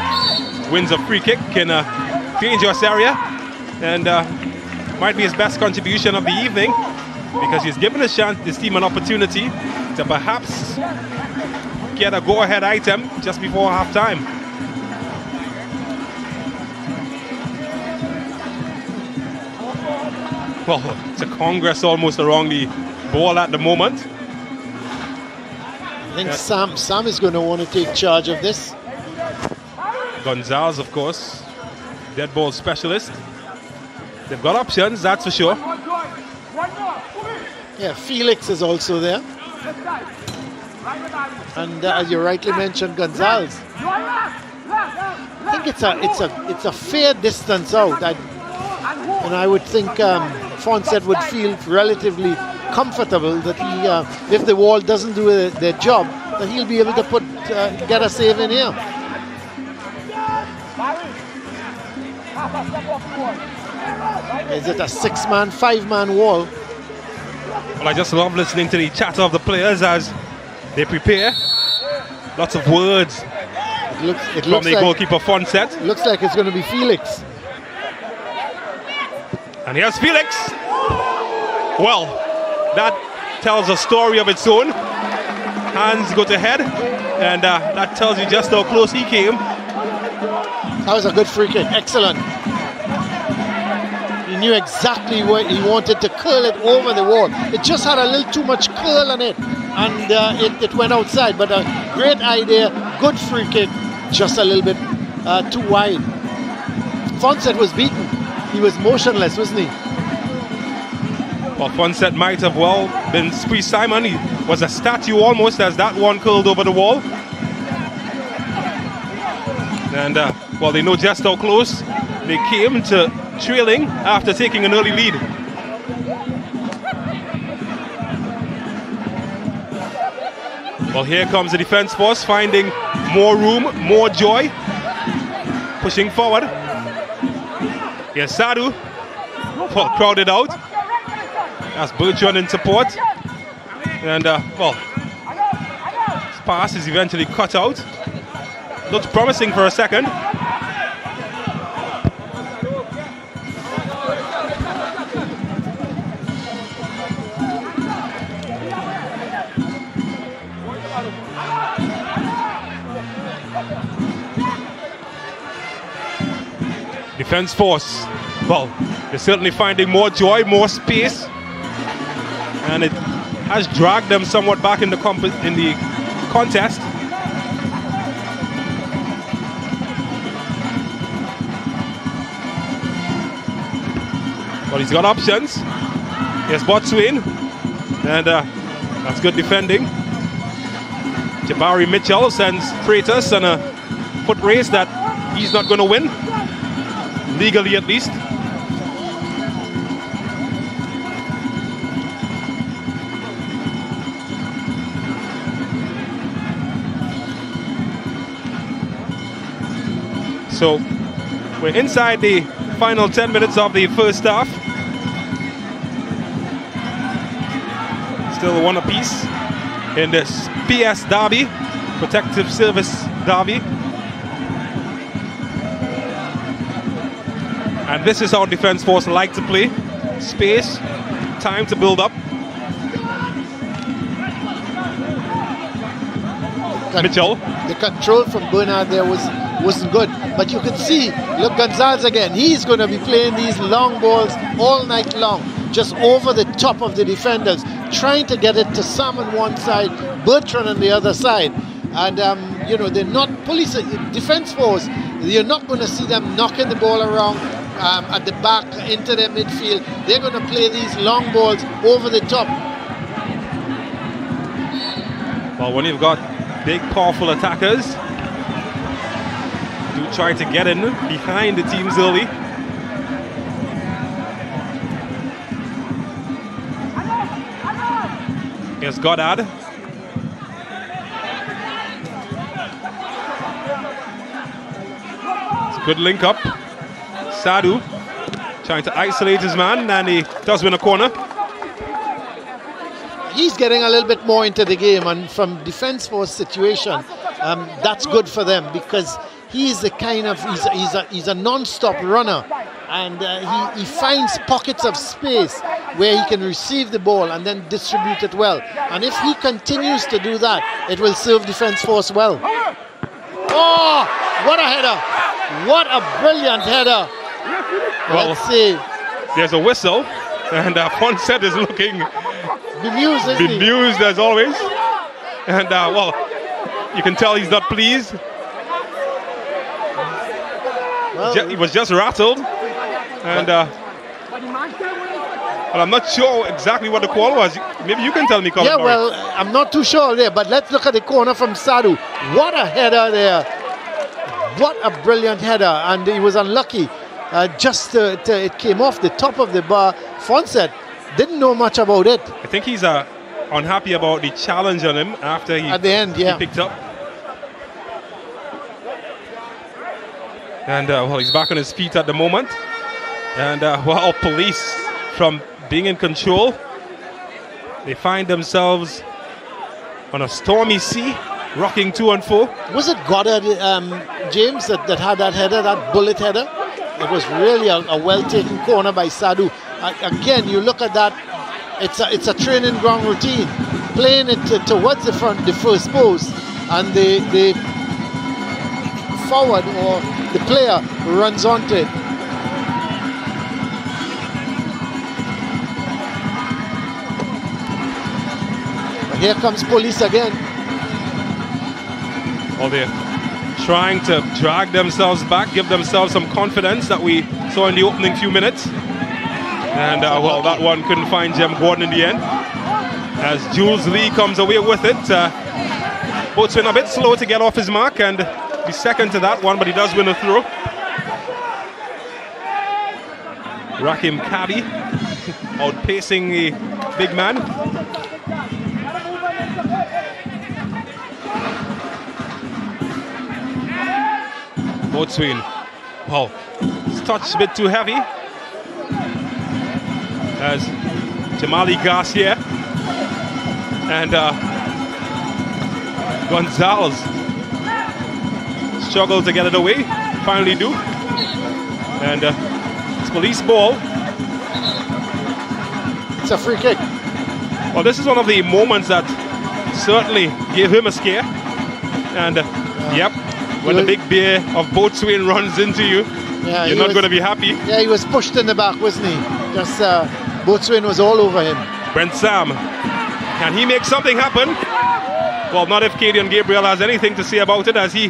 wins a free kick in a dangerous area, and might be his best contribution of the evening. because he's given his team an opportunity to perhaps get a go-ahead item just before half-time. Well, it's a Congress almost around the ball at the moment. I think Sam is going to want to take charge of this. Gonzalez, of course, dead ball specialist. They've got options, that's for sure. Yeah, Felix is also there. And as you rightly mentioned, Gonzalez. I think it's a fair distance out. And I would think Fonset would feel relatively comfortable that he, if the wall doesn't do their job, that he'll be able to get a save in here. Is it a 6-man, 5-man wall? Well, I just love listening to the chatter of the players as they prepare. Lots of words from the goalkeeper Fonset. Looks like it's going to be Felix. And here's Felix. Well, that tells a story of its own. Hands go to head, and that tells you just how close he came. That was a good free kick, excellent. He knew exactly where he wanted to curl it over the wall. It just had a little too much curl on it, and it went outside. But a great idea, good free kick, just a little bit too wide. Fonset was beaten. He was motionless, wasn't he? Well, Fonset might have well been Spree Simon. He was a statue almost as that one curled over the wall. And, well, they know just how close they came to trailing after taking an early lead. Well, here comes the defense force, finding more room, more joy, pushing forward. Here's Sadu, well, crowded out. That's Bertrand in support. And, well, his pass is eventually cut out. Looks promising for a second. Defense force, well, they're certainly finding more joy, more space, and it has dragged them somewhat back in the contest. Well, he's got options. Here's Botswain, and that's good defending. Jabari Mitchell sends Freitas on a foot race that he's not going to win. Legally, at least. So we're inside the final 10 minutes of the first half. Still one apiece in this PS derby, Protective Service derby. And this is how Defense Force like to play. Space, time to build up. Mitchell. The control from Bernard there wasn't good. But you can see, look, Gonzalez again. He's going to be playing these long balls all night long, just over the top of the defenders, trying to get it to Sam on one side, Bertrand on the other side. And, you know, they're not Defense Force. You're not going to see them knocking the ball around at the back into their midfield. They're going to play these long balls over the top. Well, when you've got big, powerful attackers, do try to get in behind the teams early. Here's Goddard. It's a good link up. Sadu trying to isolate his man, and he does win a corner. He's getting a little bit more into the game, and from Defense Force situation, that's good for them because he's the kind of he's a non-stop runner, and he finds pockets of space where he can receive the ball and then distribute it well. And if he continues to do that, it will serve Defence Force well. Oh, what a header! What a brilliant header! Well, let's see. There's a whistle, and Fonset is looking bemused, isn't he? Bemused as always. And well, you can tell he's not pleased. Well, He was just rattled, and well, I'm not sure exactly what the call was. Maybe you can tell me, Colin. yeah, well, I'm not too sure there, but let's look at the corner from Sadu. What a header there! What a brilliant header, and he was unlucky. It came off the top of the bar. Fonset didn't know much about it. I think he's unhappy about the challenge on him after he at the end, yeah, he picked up. And well, he's back on his feet at the moment. And well, police, from being in control, they find themselves on a stormy sea, rocking to and fro. Was it Goddard, James, that had that header, that bullet header? It was really a well-taken corner by Sadu. Again, you look at that, it's a training ground routine. Playing it towards the front, the first post, and the forward or the player runs onto it. Here comes police again. Well, they're trying to drag themselves back, give themselves some confidence that we saw in the opening few minutes. And well, that one couldn't find Jem Gordon in the end, as Jules Lee comes away with it. Boatswain a bit slow to get off his mark, and be second to that one, but he does win a throw. Rakim Kadi outpacing the big man. Boatswain, wow, it's touched a bit too heavy, as Jamali Garcia and Gonzalez struggle to get it away, finally do, and it's police ball. It's a free kick. Well, this is one of the moments that certainly gave him a scare, and yep, when the big bear of Boatswain runs into you, yeah, you're not going to be happy. Yeah, he was pushed in the back, wasn't he? Just Boatswain was all over him. Brent Sam, can he make something happen? Well, not if Cadian Gabriel has anything to say about it, as he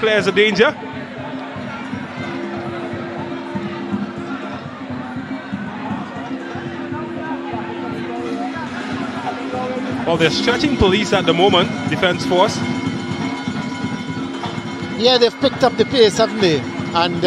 clears the danger. Well, they're stretching police at the moment, Defence Force. Yeah, they've picked up the pace, haven't they? And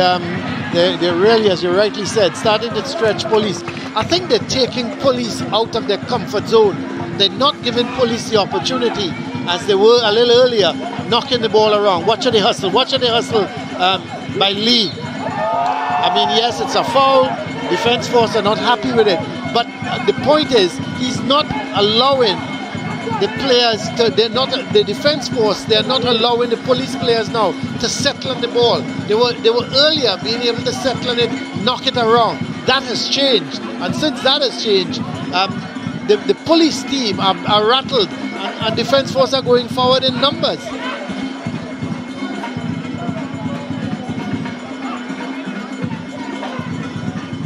they're really, as you rightly said, starting to stretch police. I think they're taking police out of their comfort zone. They're not giving police the opportunity, as they were a little earlier, knocking the ball around. Watch the hustle by Lee. I mean, yes, it's a foul. Defence Force are not happy with it. But the point is, he's not allowing the players the Defence Force, they're not allowing the police players now to settle on the ball. They were earlier being able to settle on it, knock it around. That has changed, and since that has changed, the police team are rattled, and Defence Force are going forward in numbers.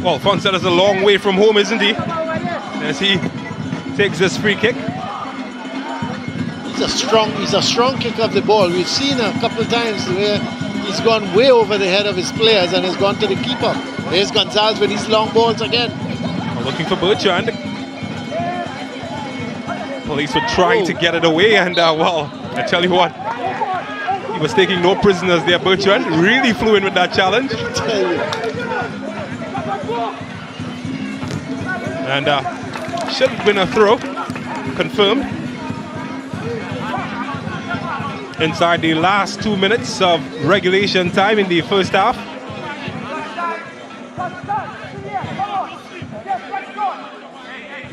Well, Fonset is a long way from home, isn't he? As he takes this free kick. He's a strong kick of the ball. We've seen a couple of times where he's gone way over the head of his players and has gone to the keeper. There's Gonzalez with these long balls again. Looking for Bertrand. Police were trying to get it away, and well, I tell you what, he was taking no prisoners there. Bertrand really flew in with that challenge. And should win a throw, confirmed. Inside the last 2 minutes of regulation time in the first half.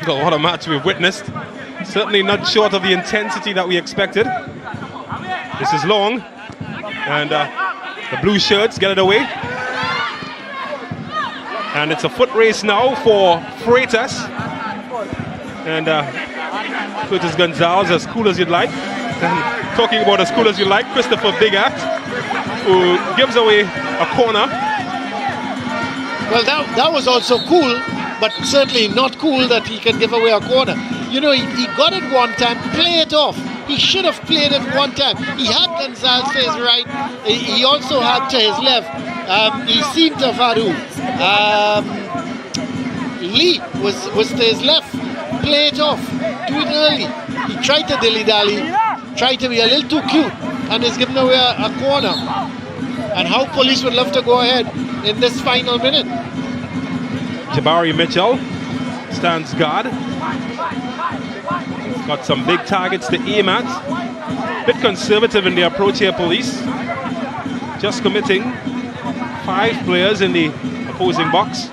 What a match we've witnessed. Certainly not short of the intensity that we expected. This is long. And the blue shirts get it away. And it's a foot race now for Freitas. And Curtis Gonzalez, as cool as you'd like. And talking about as cool as you like, Christopher Bigat, who gives away a corner. Well, that was also cool, but certainly not cool that he can give away a corner. You know, he got it one time, play it off. He should have played it one time. He had Gonzalez to his right. He also had to his left. He seemed to have had Lee was to his left. Play it off. Do it early. He tried to dilly-dally, tried to be a little too cute, and is giving away a corner. And how Police would love to go ahead in this final minute. Jabari Mitchell stands guard. Got some big targets to aim at. Bit conservative in the approach here, Police. Just committing 5 players in the opposing box.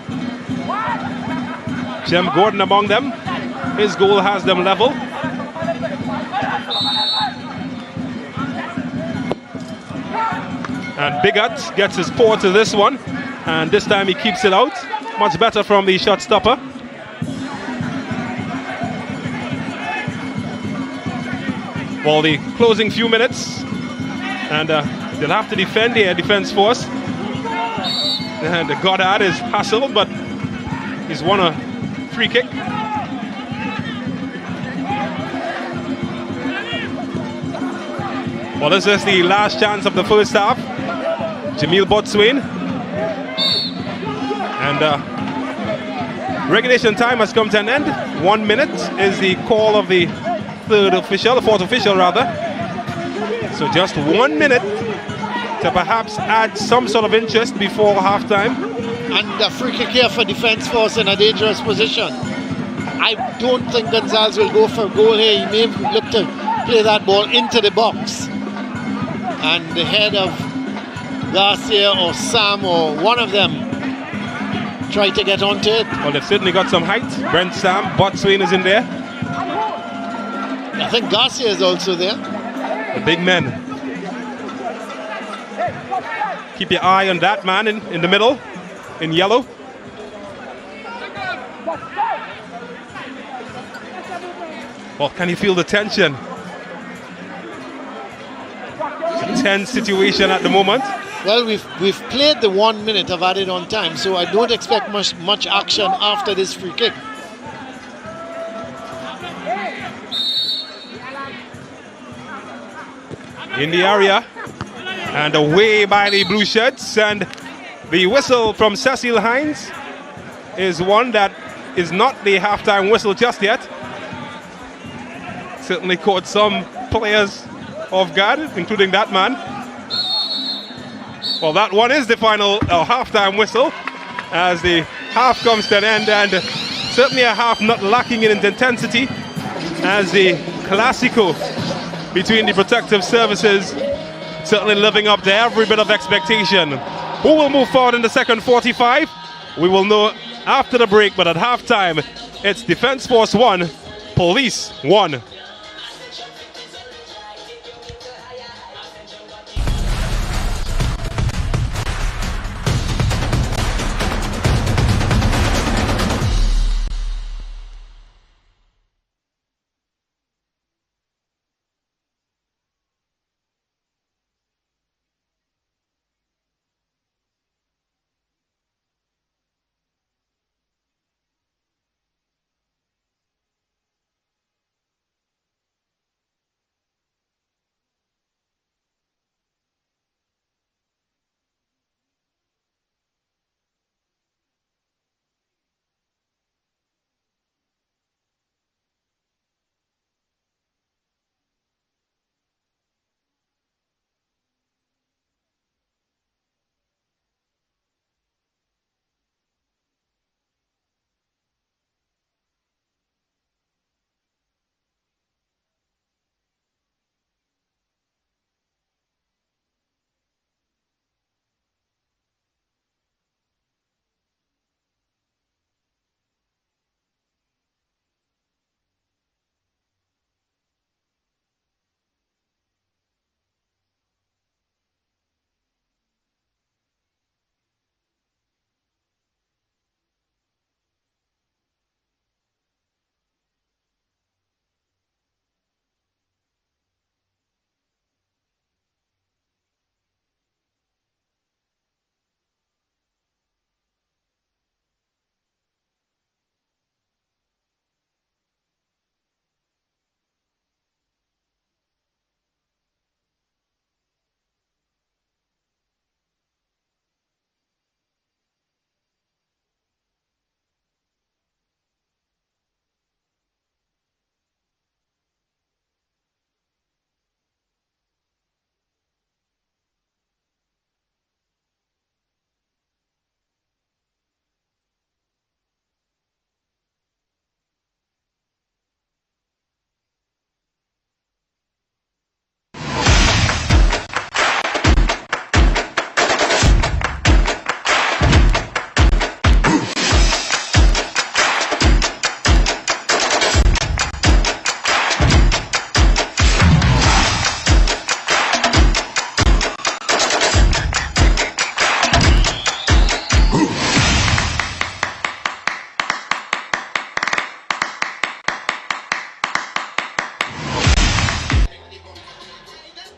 Jem Gordon among them. His goal has them level. And Bigot gets his paw to this one. And this time he keeps it out. Much better from the shot stopper. For the closing few minutes. And they'll have to defend here, DefenceForce. And Goddard is hassled, but he's won a free kick. Well, this is the last chance of the first half. Jamil Botswain. And regulation time has come to an end. 1 minute is the call of the fourth official rather. So just 1 minute to perhaps add some sort of interest before halftime. And a free kick here for DefenceForce in a dangerous position. I don't think Gonzalez will go for a goal here. He may look to play that ball into the box. And the head of Garcia or Sam or one of them try to get onto it. Well, they've certainly got some height. Brent Sam, Botswain is in there. I think Garcia is also there. The big men. Keep your eye on that man in the middle, in yellow. Well, can you feel the tension? It's a tense situation at the moment. Well, we've played the 1 minute of added on time, so I don't expect much action after this free kick. In the area and away by the blue shirts, and the whistle from Cecil Hines is one that is not the halftime whistle just yet. Certainly caught some players off guard, including that man. Well, that one is the final halftime whistle as the half comes to an end, and certainly a half not lacking in intensity as the Clasico between the protective services certainly living up to every bit of expectation. Who will move forward in the second 45? We will know after the break, but at halftime, it's DefenceForce 1, Police 1.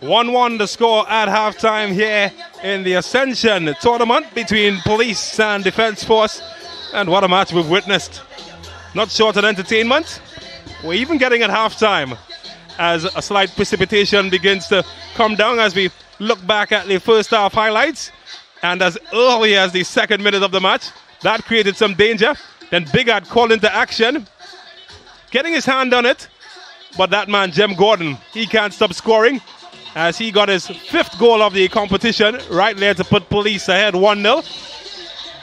1-1 the score at halftime here in the Ascension tournament between Police and Defence Force. And what a match we've witnessed. Not short of entertainment. We're even getting at halftime as a slight precipitation begins to come down as we look back at the first half highlights. And as early as the second minute of the match, that created some danger. Then Bigard called into action, getting his hand on it. But that man, Jem Gordon, he can't stop scoring as he got his 5th goal of the competition right there to put Police ahead 1-0.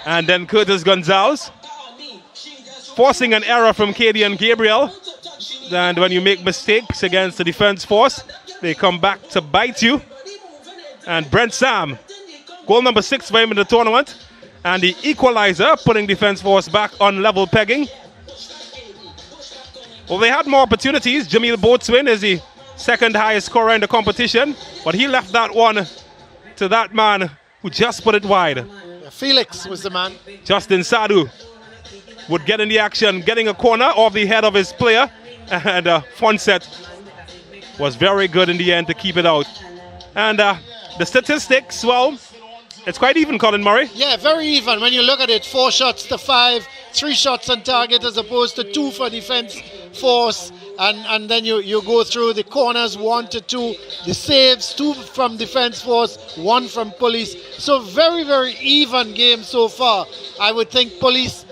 And then Curtis Gonzalez forcing an error from Cadian Gabriel. And when you make mistakes against the Defence Force, they come back to bite you. And Brent Sam, goal number 6 for him in the tournament. And the equalizer, putting Defence Force back on level pegging. Well, they had more opportunities. Jamil Boatswain is the 2nd highest scorer in the competition, but he left that one to that man who just put it wide. Felix was the man. Justin Sadu would get in the action, getting a corner off the head of his player, and Fonset was very good in the end to keep it out. And the statistics, well, it's quite even, Colin Murray. Yeah, very even. When you look at it, 4 shots to 5, 3 shots on target as opposed to 2 for Defence Force. And then you go through the corners, 1 to 2, the saves, 2 from Defence Force, 1 from Police. So very, very even game so far. I would think Police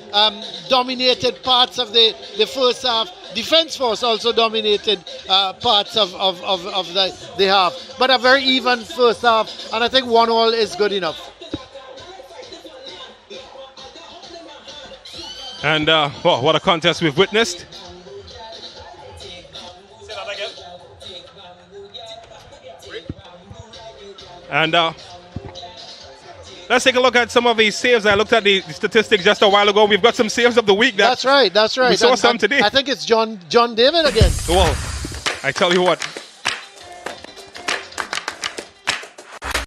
dominated parts of the first half. Defence Force also dominated parts of the half. But a very even first half, and I think 1-1 is good enough. And well, what a contest we've witnessed. And let's take a look at some of these saves. I looked at the statistics just a while ago. We've got some saves of the week. That's right. We saw some today. I think it's John David again. Well, I tell you what.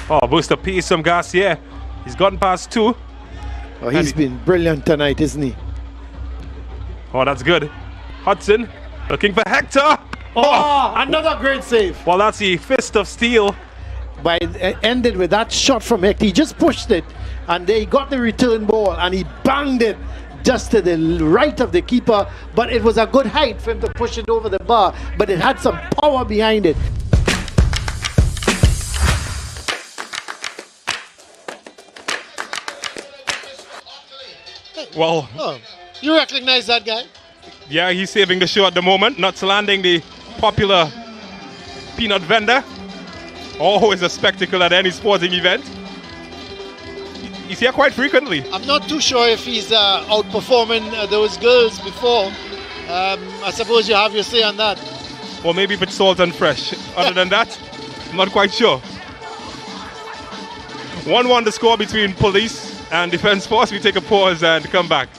Oh, boost of pace from Garcia. He's gotten past 2. Oh, he's been brilliant tonight, isn't he? Oh, that's good. Hudson looking for Hector. Oh, another great save. Well, that's the fist of steel. But it ended with that shot from Hector. He just pushed it, and they got the return ball, and he banged it just to the right of the keeper. But it was a good height for him to push it over the bar, but it had some power behind it. Well, you recognize that guy? Yeah, he's saving the show at the moment, not landing the popular peanut vendor. Always a spectacle at any sporting event. He's here quite frequently. I'm not too sure if he's outperforming those girls before. I suppose you have your say on that. Or maybe if it's salt and fresh. Other than that, I'm not quite sure. 1-1 the score between Police and Defence Force. We take a pause and come back.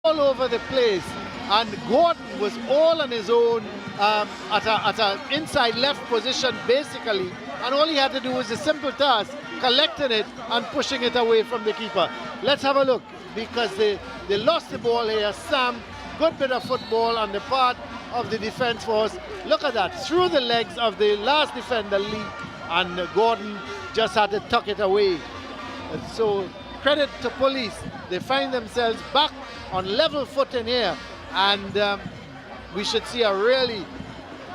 all over the place, and Gordon was all on his own at an inside left position basically, and all he had to do was a simple task, collecting it and pushing it away from the keeper. Let's have a look, because they lost the ball here. Sam, good bit of football on the part of the defense force. Look at that, through the legs of the last defender, Lee, and Gordon just had to tuck it away. And so credit to police, they find themselves back on level footing here, and we should see a really,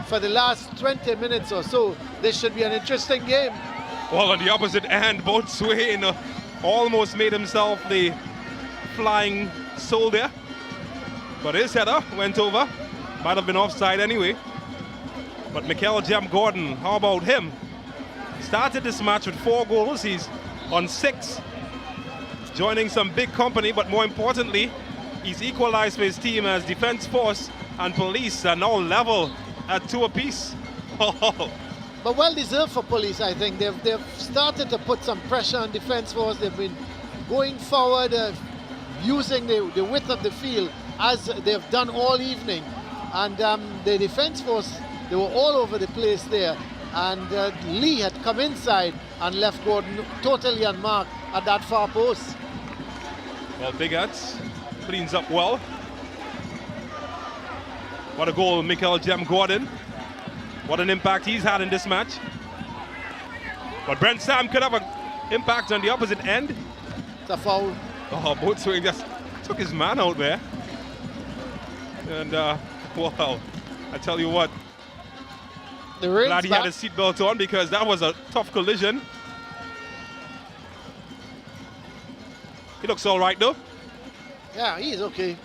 for the last 20 minutes or so, this should be an interesting game. Well, on the opposite end, both Swain almost made himself the flying soldier, but his header went over. Might have been offside anyway. But Mikel Jam Gordon, how about him? Started this match with 4 goals. He's on 6, joining some big company, but more importantly, he's equalized for his team as Defense Force and Police are now level at 2 apiece. But well deserved for Police, I think. They've started to put some pressure on Defense Force. They've been going forward, using the width of the field as they've done all evening. And the Defense Force, they were all over the place there. And Lee had come inside and left Gordon totally unmarked at that far post. Well, Biggats cleans up well. What a goal, Mikel Jam Gordon. What an impact he's had in this match. But Brent Sam could have an impact on the opposite end. It's a foul. Oh, Boatswain just took his man out there. And, wow, I tell you what. Glad he had his seatbelt on, because that was a tough collision. He looks all right, though. Yeah, he's okay.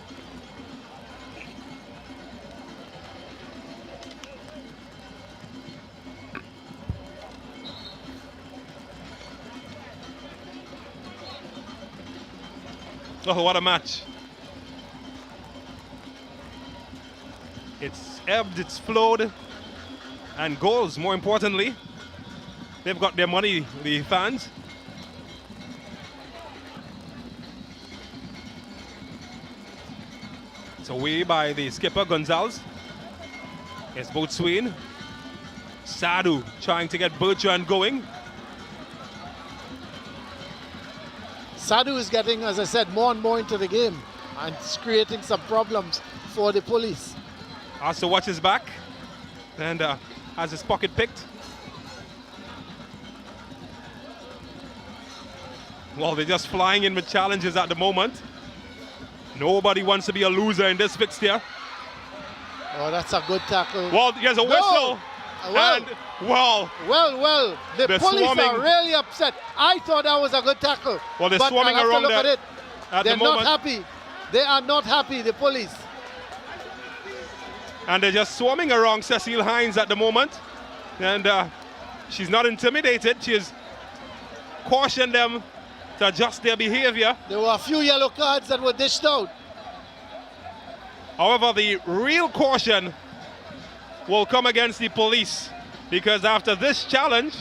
Oh, what a match. It's ebbed, it's flowed, and goals, more importantly. They've got their money, the fans. It's away by the skipper, Gonzalez. It's Boatswain. Sadu trying to get Bertrand going. Sadu is getting, as I said, more and more into the game, and it's creating some problems for the Police. Has to watch his back, and has his pocket picked. Well, they're just flying in with challenges at the moment. Nobody wants to be a loser in this fixture. Oh, that's a good tackle. Well, here's a whistle. Well, the Police swarming. are really upset. I thought that was a good tackle. Well, they're but swarming I'll have around to look at it. at They're the moment. not happy. They are not happy, the Police. And they're just swarming around Cecile Hines at the moment. And she's not intimidated. She has cautioned them to adjust their behavior. There were a few yellow cards that were dished out. However, the real caution will come against the Police, because after this challenge,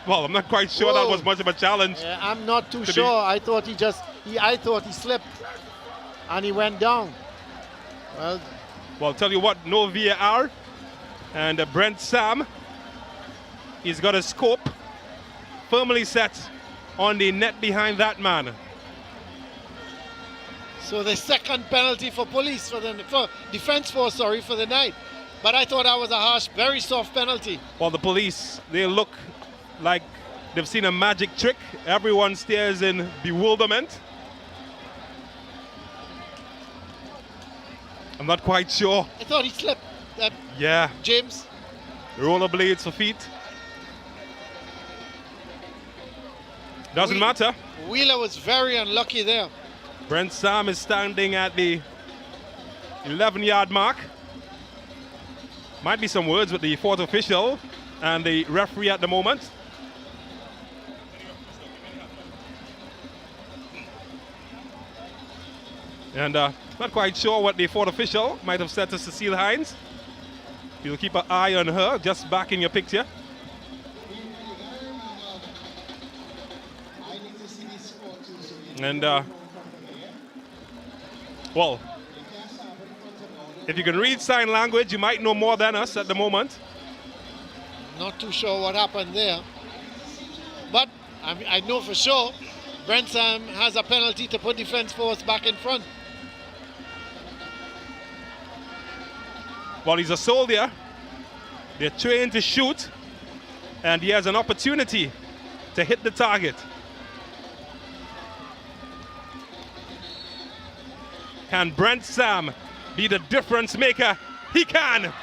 well, I'm not quite sure that was much of a challenge. Yeah, I'm not too sure. I thought he slipped and he went down. Well, tell you what, no VAR, and Brent Sam, he's got a scope firmly set on the net behind that man. So the second penalty for Police, for Defense Force, sorry, for the night. But I thought that was a harsh, very soft penalty. Well, the Police, they look like they've seen a magic trick. Everyone stares in bewilderment. I'm not quite sure. I thought he slipped. Yeah. James. Rollerblades for feet. Doesn't matter. Wheeler was very unlucky there. Brent Sam is standing at the 11-yard mark. Might be some words with the fourth official and the referee at the moment. And not quite sure what the fourth official might have said to Cecile Hines. You'll keep an eye on her, just back in your picture. And Well, if you can read sign language, you might know more than us at the moment. Not too sure what happened there. But I know for sure Brent Sam has a penalty to put Defence Force back in front. Well, he's a soldier. They're trained to shoot, and he has an opportunity to hit the target. Can Brent Sam be the difference maker? He can.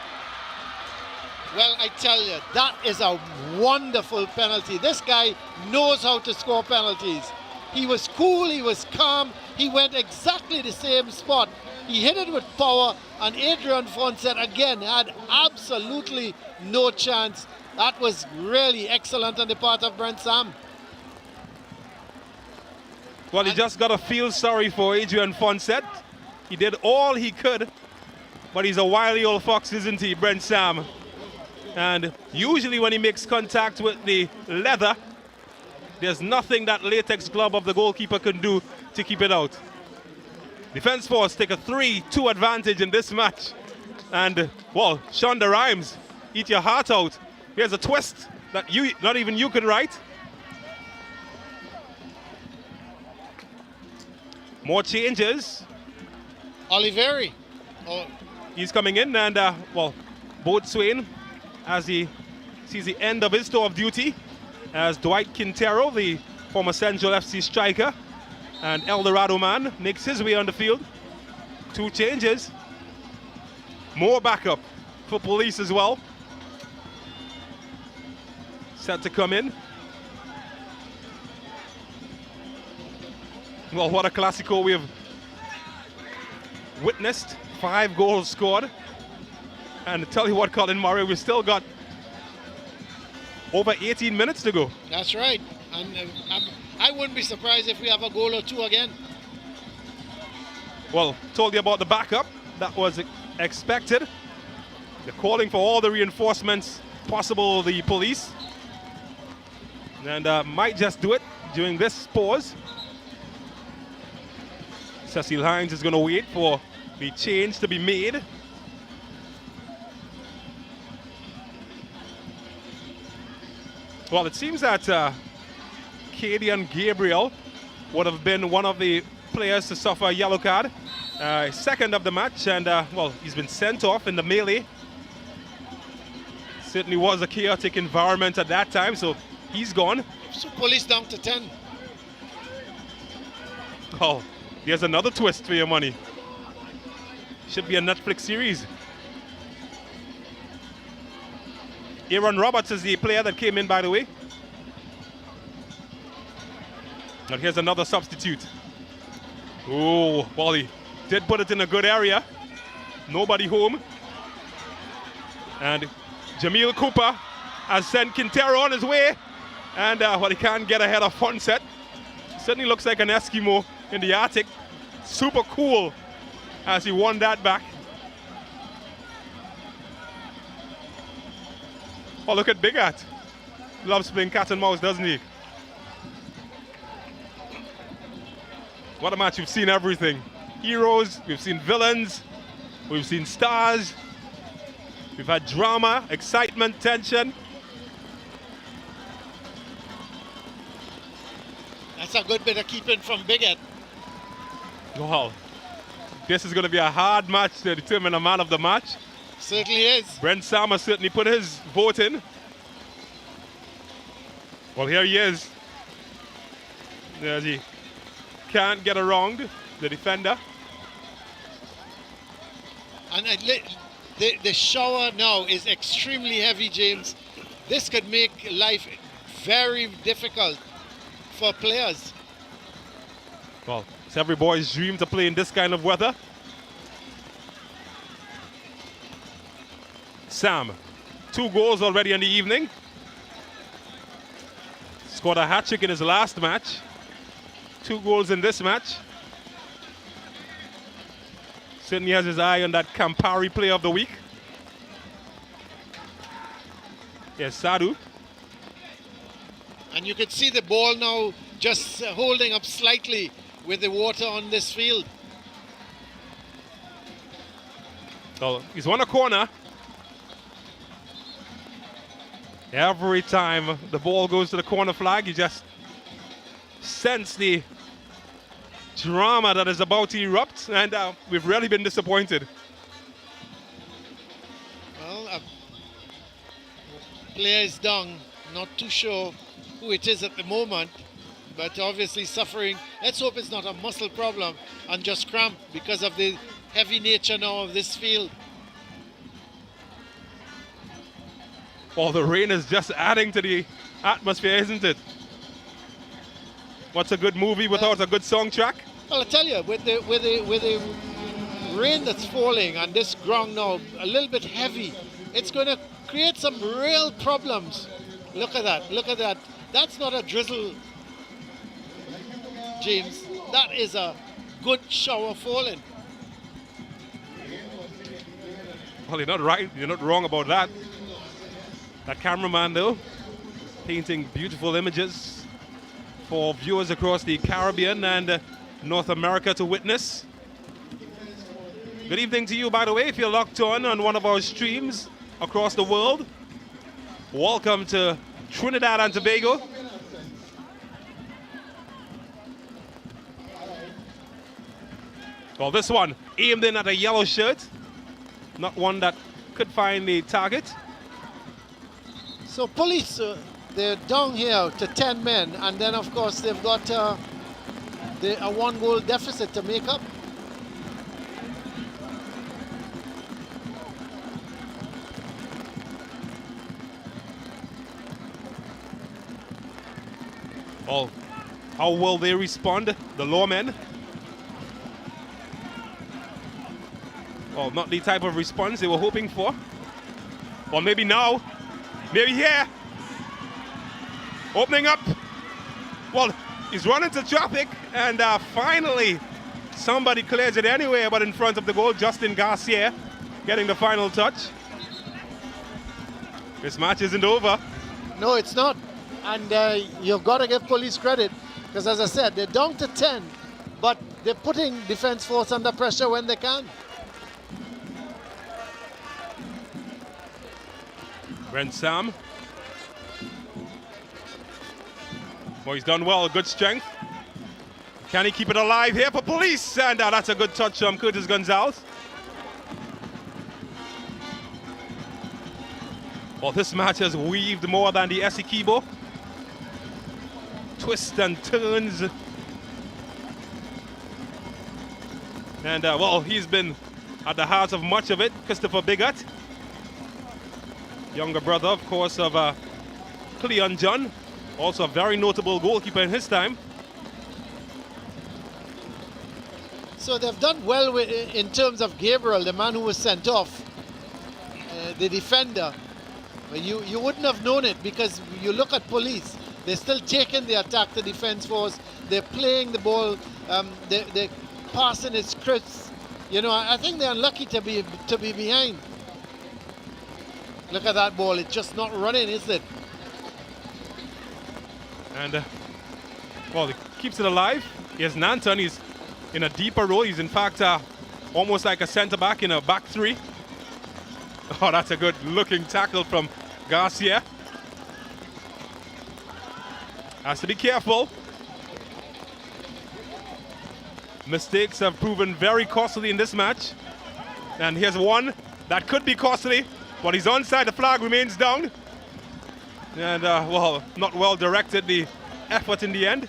Well, I tell you, that is a wonderful penalty. This guy knows how to score penalties. He was cool, he was calm, he went exactly the same spot. He hit it with power, and Adrian Fonset again had absolutely no chance. That was really excellent on the part of Brent Sam. Well, you just got to feel sorry for Adrian Fonset. He did all he could, but he's a wily old fox, isn't he, Brent Sam? And usually when he makes contact with the leather, there's nothing that latex glove of the goalkeeper can do to keep it out. Defence Force take a 3-2 advantage in this match. And, well, Shonda Rhimes, eat your heart out. Here's a twist that not even you can write. More changes. Oliveri. He's coming in, and, well, Boat Swain, as he sees the end of his tour of duty, as Dwight Quintero, the former Central FC striker, and El Dorado man, makes his way on the field. 2 changes. More backup for Police as well. Set to come in. Well, what a Clasico we have witnessed. 5 goals scored. And tell you what, Colin Murray, we've still got over 18 minutes to go. That's right. And I wouldn't be surprised if we have a goal or 2 again. Well, told you about the backup. That was expected. They're calling for all the reinforcements possible, the Police. And might just do it during this pause. Cecil Hines is going to wait for the change to be made. Well, it seems that Cadian Gabriel would have been one of the players to suffer a yellow card. Second of the match, and well, he's been sent off in the melee. Certainly was a chaotic environment at that time, so he's gone. So Police down to 10. Oh, there's another twist for your money. Should be a Netflix series. Aaron Roberts is the player that came in, by the way. And here's another substitute. Oh, Wally did put it in a good area. Nobody home. And Jamil Cooper has sent Quintero on his way. And well, he can't get ahead of Fonset. Certainly looks like an Eskimo in the Arctic. Super cool as he won that back. Oh, look at Big Hat. Loves playing cat and mouse, doesn't he? What a match. We've seen everything. Heroes, we've seen villains, we've seen stars. We've had drama, excitement, tension. That's a good bit of keeping from Big Ed. Wow. This is going to be a hard match to determine a man of the match. Certainly is. Brent Sam certainly put his vote in. Well, here he is. There's he. Can't get around the defender. And the shower now is extremely heavy, James. This could make life very difficult for players. Well, it's every boy's dream to play in this kind of weather. Sam, 2 goals already in the evening. Scored a hat-trick in his last match. 2 goals in this match. Certainly has his eye on that Campari Player of the Week. Yes, Sadu. And you can see the ball now just holding up slightly with the water on this field. So he's won a corner. Every time the ball goes to the corner flag, you just sense the drama that is about to erupt, and we've really been disappointed. Well, player is down, not too sure who it is at the moment, but obviously suffering. Let's hope it's not a muscle problem and just cramp because of the heavy nature now of this field. Well, the rain is just adding to the atmosphere, isn't it? What's a good movie without a good song track? Well, I tell you, with the rain that's falling and this ground now a little bit heavy, it's going to create some real problems. Look at that, look at that. That's not a drizzle, James. That is a good shower falling. Well, you're not right, you're not wrong about that. That cameraman, though, painting beautiful images for viewers across the Caribbean and North America to witness. Good evening to you, by the way, if you're locked on one of our streams across the world. Welcome to Trinidad and Tobago. Well, this one aimed in at a yellow shirt. Not one that could find the target. So police, they're down here to 10 men, and then of course they've got a 1-goal deficit to make up. Oh, how will they respond, the lawmen? Well, not the type of response they were hoping for. Well, maybe now. Maybe here. Opening up. Well, he's running to traffic, and finally somebody clears it anyway, but in front of the goal, Justin Garcia getting the final touch. This match isn't over. No, it's not. And you've got to give police credit, because as I said, they're down to 10, but they're putting Defense Force under pressure when they can. Brent Sam. Well, he's done well, good strength. Can he keep it alive here for police? And that's a good touch from Curtis Gonzalez. Well, this match has weaved more than the Essequibo. Twists and turns. And, well, he's been at the heart of much of it, Christopher Bigot. Younger brother, of course, of Cleon John. Also a very notable goalkeeper in his time. So they've done well in terms of Gabriel, the man who was sent off, the defender. You wouldn't have known it, because you look at police, they're still taking the attack to Defense Force. They're playing the ball, they're passing it crisp. You know, I think they're unlucky to be behind. Look at that ball, it's just not running, is it? And, well, he keeps it alive. Here's Nanton, he's in a deeper role. He's in fact almost like a centre-back in a back three. Oh, that's a good looking tackle from Garcia. Has to be careful. Mistakes have proven very costly in this match. And here's one that could be costly, but he's onside, the flag remains down. And, well, not well directed, the effort in the end.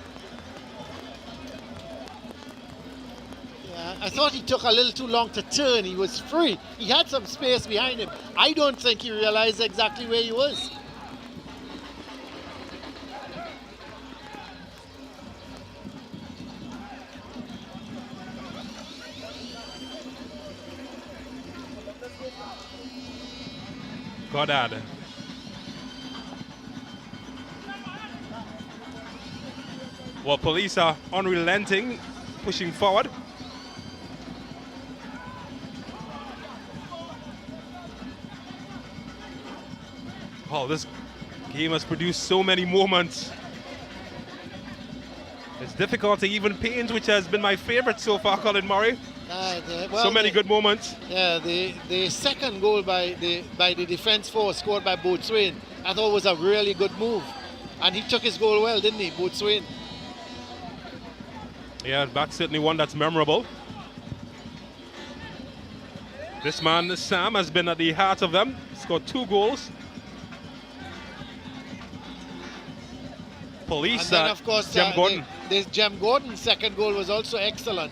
Yeah, I thought he took a little too long to turn. He was free. He had some space behind him. I don't think he realized exactly where he was. Goddard. Well, police are unrelenting, pushing forward. Oh, this game has produced so many moments. It's difficult to even paint which has been my favorite so far, Colin Murray. So many good moments. Yeah, the second goal by the defense force scored by Boatswain, I thought was a really good move. And he took his goal well, didn't he, Boatswain? Yeah, that's certainly one that's memorable. This man, Sam, has been at the heart of them. Scored 2 goals. Police, and then, of course, Jem Gordon. This Jem Gordon's second goal was also excellent.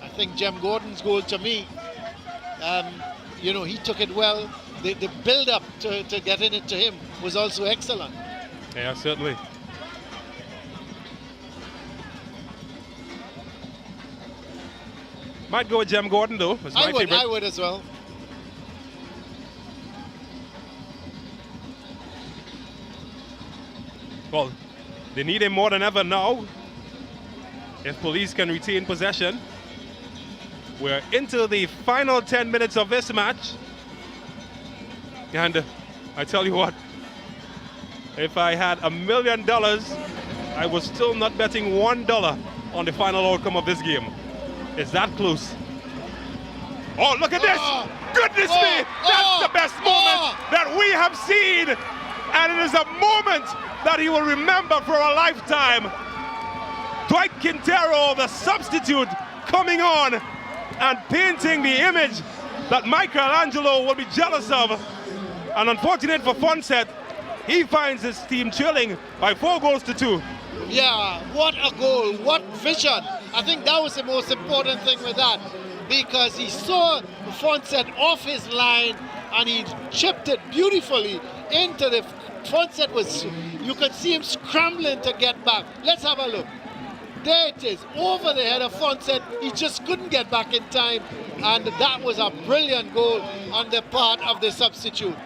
I think Jem Gordon's goal, to me, he took it well. The build-up to getting it to him was also excellent. Yeah, certainly. Might go with Jem Gordon, though. It's my favorite. I would as well. Well, they need him more than ever now. If Police can retain possession. We're into the final 10 minutes of this match. And I tell you what, if I had $1 million, I was still not betting $1 on the final outcome of this game. It's that close. Oh, look at this! Goodness me! That's the best moment that we have seen! And it is a moment that he will remember for a lifetime. Dwight Quintero, the substitute, coming on and painting the image that Michelangelo will be jealous of. And unfortunate for Fonset, he finds his team trailing by 4-2. Yeah, what a goal, what vision. I think that was the most important thing with that, because he saw Fonset off his line and he chipped it beautifully into the... Fonset was, you could see him scrambling to get back. Let's have a look. There it is, over the head of Fonset. He just couldn't get back in time, and that was a brilliant goal on the part of the substitute.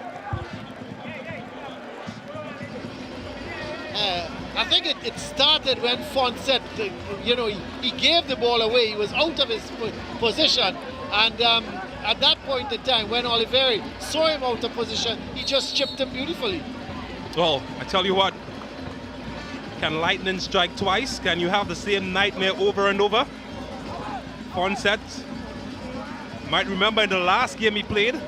I think it started when Fonset, he gave the ball away. He was out of his position, and at that point in time, when Oliveri saw him out of position, he just chipped him beautifully. Well, I tell you what, can lightning strike twice? Can you have the same nightmare over and over? Fonset, might remember in the last game he played,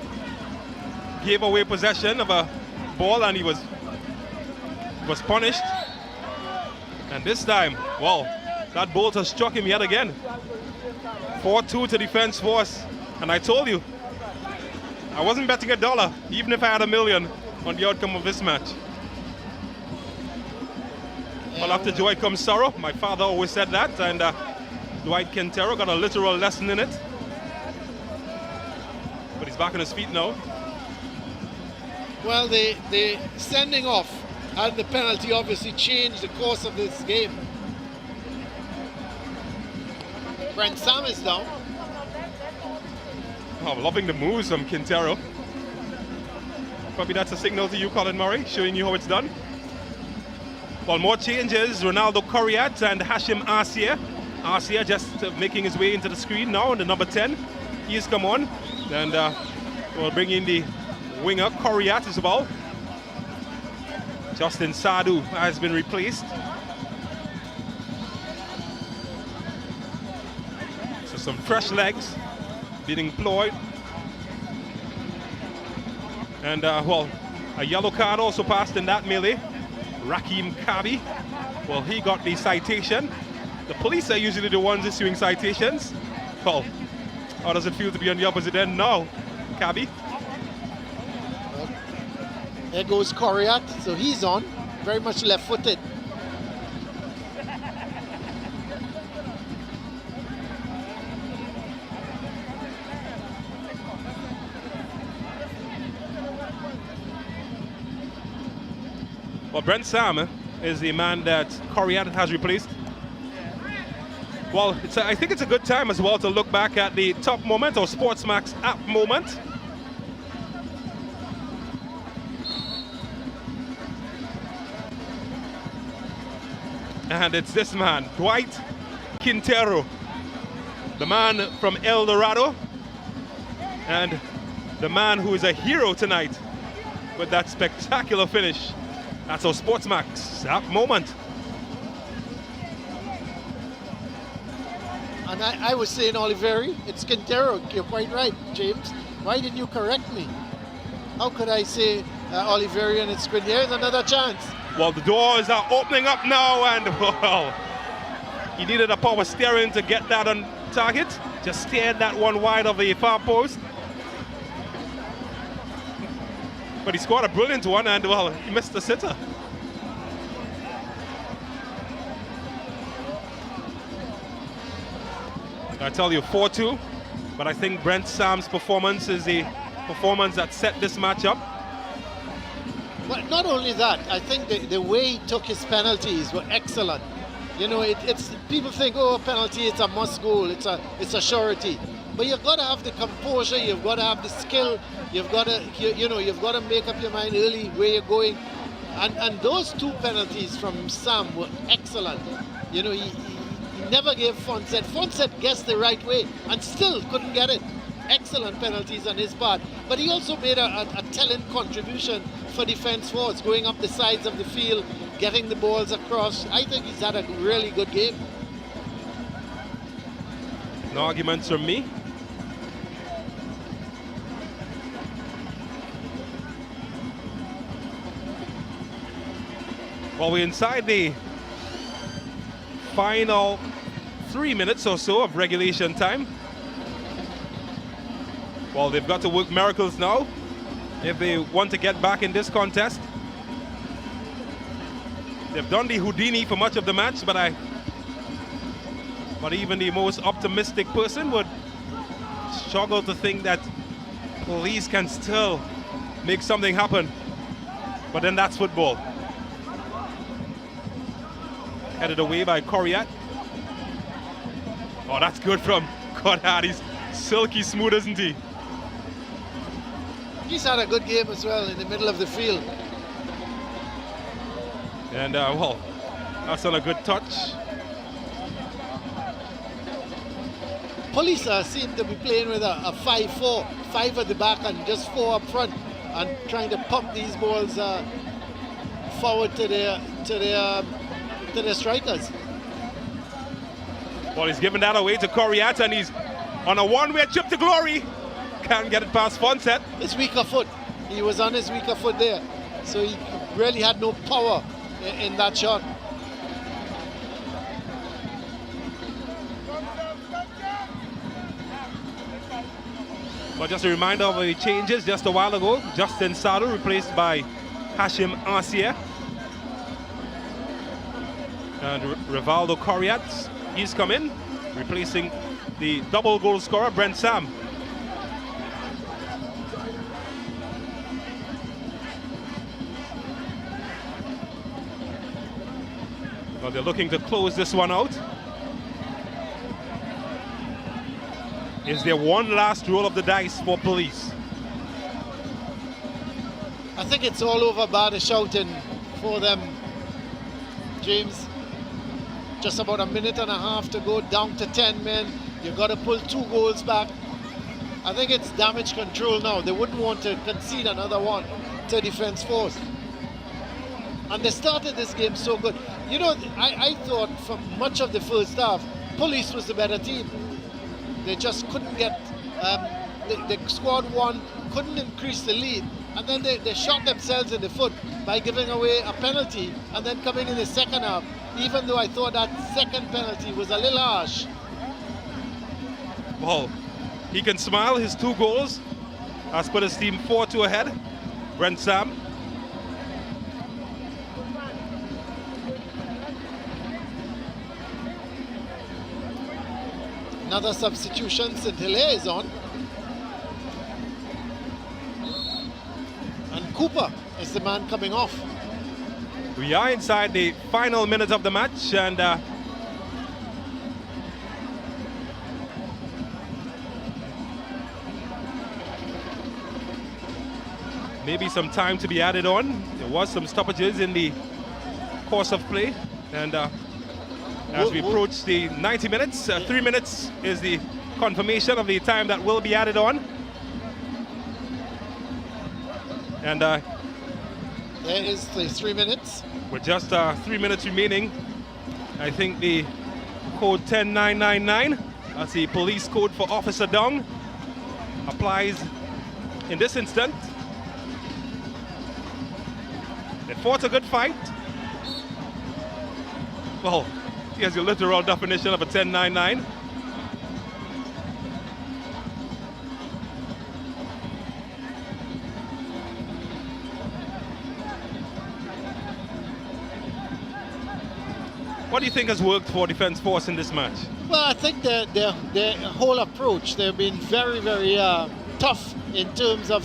gave away possession of a ball and he was punished. And this time, well, that bolt has struck him yet again. 4-2 to DefenceForce. And I told you, I wasn't betting $1, even if I had $1 million on the outcome of this match. Well, after joy comes sorrow. My father always said that, and Dwight Quintero got a literal lesson in it. But he's back on his feet now. Well, the sending off and the penalty obviously changed the course of this game. Brent Sam is down. Oh, loving the moves from Quintero. Probably that's a signal to you, Colin Murray, showing you how it's done. Well, more changes. Ronaldo Corriat and Hashim Arcia. Arcia just making his way into the screen now, and the number 10. He's come on. And we'll bring in the winger, Corriat, as well. Justin Sadu has been replaced. So some fresh legs being employed. And, well, a yellow card also passed in that melee. Rakim Kabi, well, he got the citation. The police are usually the ones issuing citations. Well, how does it feel to be on the opposite end now, Kabi? There goes Corriat, so he's on, very much left-footed. Well, Brent Sam is the man that Corriat has replaced. Well, I think it's a good time as well to look back at the top moment, or Sportsmax app moment. And it's this man, Dwight Quintero, the man from El Dorado, and the man who is a hero tonight with that spectacular finish. That's our Sportsmax app moment. And I was saying Oliveri, it's Quintero. You're quite right, James. Why didn't you correct me? How could I say Oliveri and it's Quintero? Here's another chance. Well, the doors are opening up now, and well, he needed a power steering to get that on target. Just steered that one wide of the far post. But he scored a brilliant one, and well, he missed the sitter. I tell you, 4-2, but I think Brent Sam's performance is the performance that set this match up. But not only that, I think the way he took his penalties were excellent. You know, it's people think, oh, penalty, it's a must goal, it's a surety. But you've got to have the composure, you've got to have the skill, you've got to, you've got to make up your mind early where you're going. And those two penalties from Sam were excellent. You know, he never gave Fonset. Fonset guessed the right way and still couldn't get it. Excellent penalties on his part. But he also made a telling contribution for DefenceForce, going up the sides of the field, getting the balls across. I think he's had a really good game. No arguments from me. Well, we're inside the final 3 minutes or so of regulation time. Well, they've got to work miracles now if they want to get back in this contest. They've done the Houdini for much of the match, but even the most optimistic person would struggle to think that police can still make something happen. But then that's football. Headed away by Coriat. Oh, that's good from Goddard. He's silky smooth, isn't he? He's had a good game as well in the middle of the field. And well, that's on a good touch. Police seem to be playing with a 5-4, 5 at the back and just 4 up front, and trying to pump these balls forward to their strikers. Well, he's giving that away to Coriat, and he's on a one-way trip to glory. Can't get it past Fonset. His weaker foot. He was on his weaker foot there. So he really had no power in that shot. But just a reminder of the changes just a while ago. Justin Sado replaced by Hashim Arcia. And Rivaldo Coriat, he's come in, replacing the double goal scorer, Brent Sam. Well, they're looking to close this one out. Is there one last roll of the dice for police? I think it's all over bar the shouting for them, James. Just about a minute and a half to go, down to 10 men. You've got to pull 2 goals back. I think it's damage control now. They wouldn't want to concede another one to DefenceForce. And they started this game so good. You know, I thought for much of the first half, Police was the better team. They just couldn't get, the squad won, couldn't increase the lead. And then they shot themselves in the foot by giving away a penalty and then coming in the second half, even though I thought that second penalty was a little harsh. Well, he can smile. His 2 goals has put his team 4-2 ahead. Brent Sam. Another substitution, St-Hilaire is on. And Cooper is the man coming off. We are inside the final minute of the match, and maybe some time to be added on. There was some stoppages in the course of play, and as we approach the 90 minutes, 3 minutes is the confirmation of the time that will be added on. And there is the 3 minutes. With just 3 minutes remaining, I think the code 10999 That's the police code for officer down. Applies in this instant. They fought a good fight. Well, here's your literal definition of a 10-9-9. What do you think has worked for Defence Force in this match? Well, I think their whole approach, they've been very, very tough in terms of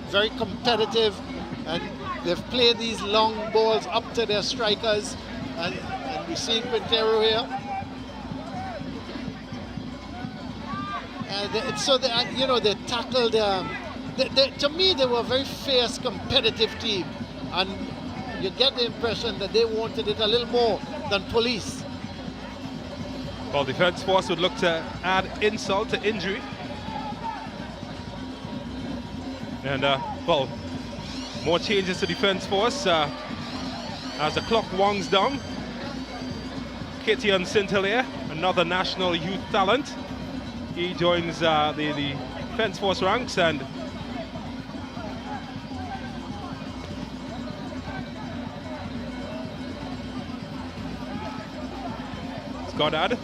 very competitive, and they've played these long balls up to their strikers, and we're seeing Quintero here. They tackled. To me, they were a very fierce, competitive team, and you get the impression that they wanted it a little more than police. Well, Defence Force would look to add insult to injury. And, well, more changes to Defence Force as the clock winds down. Katian St-Hilaire, another national youth talent. He joins the Defence Force ranks, and Goddard.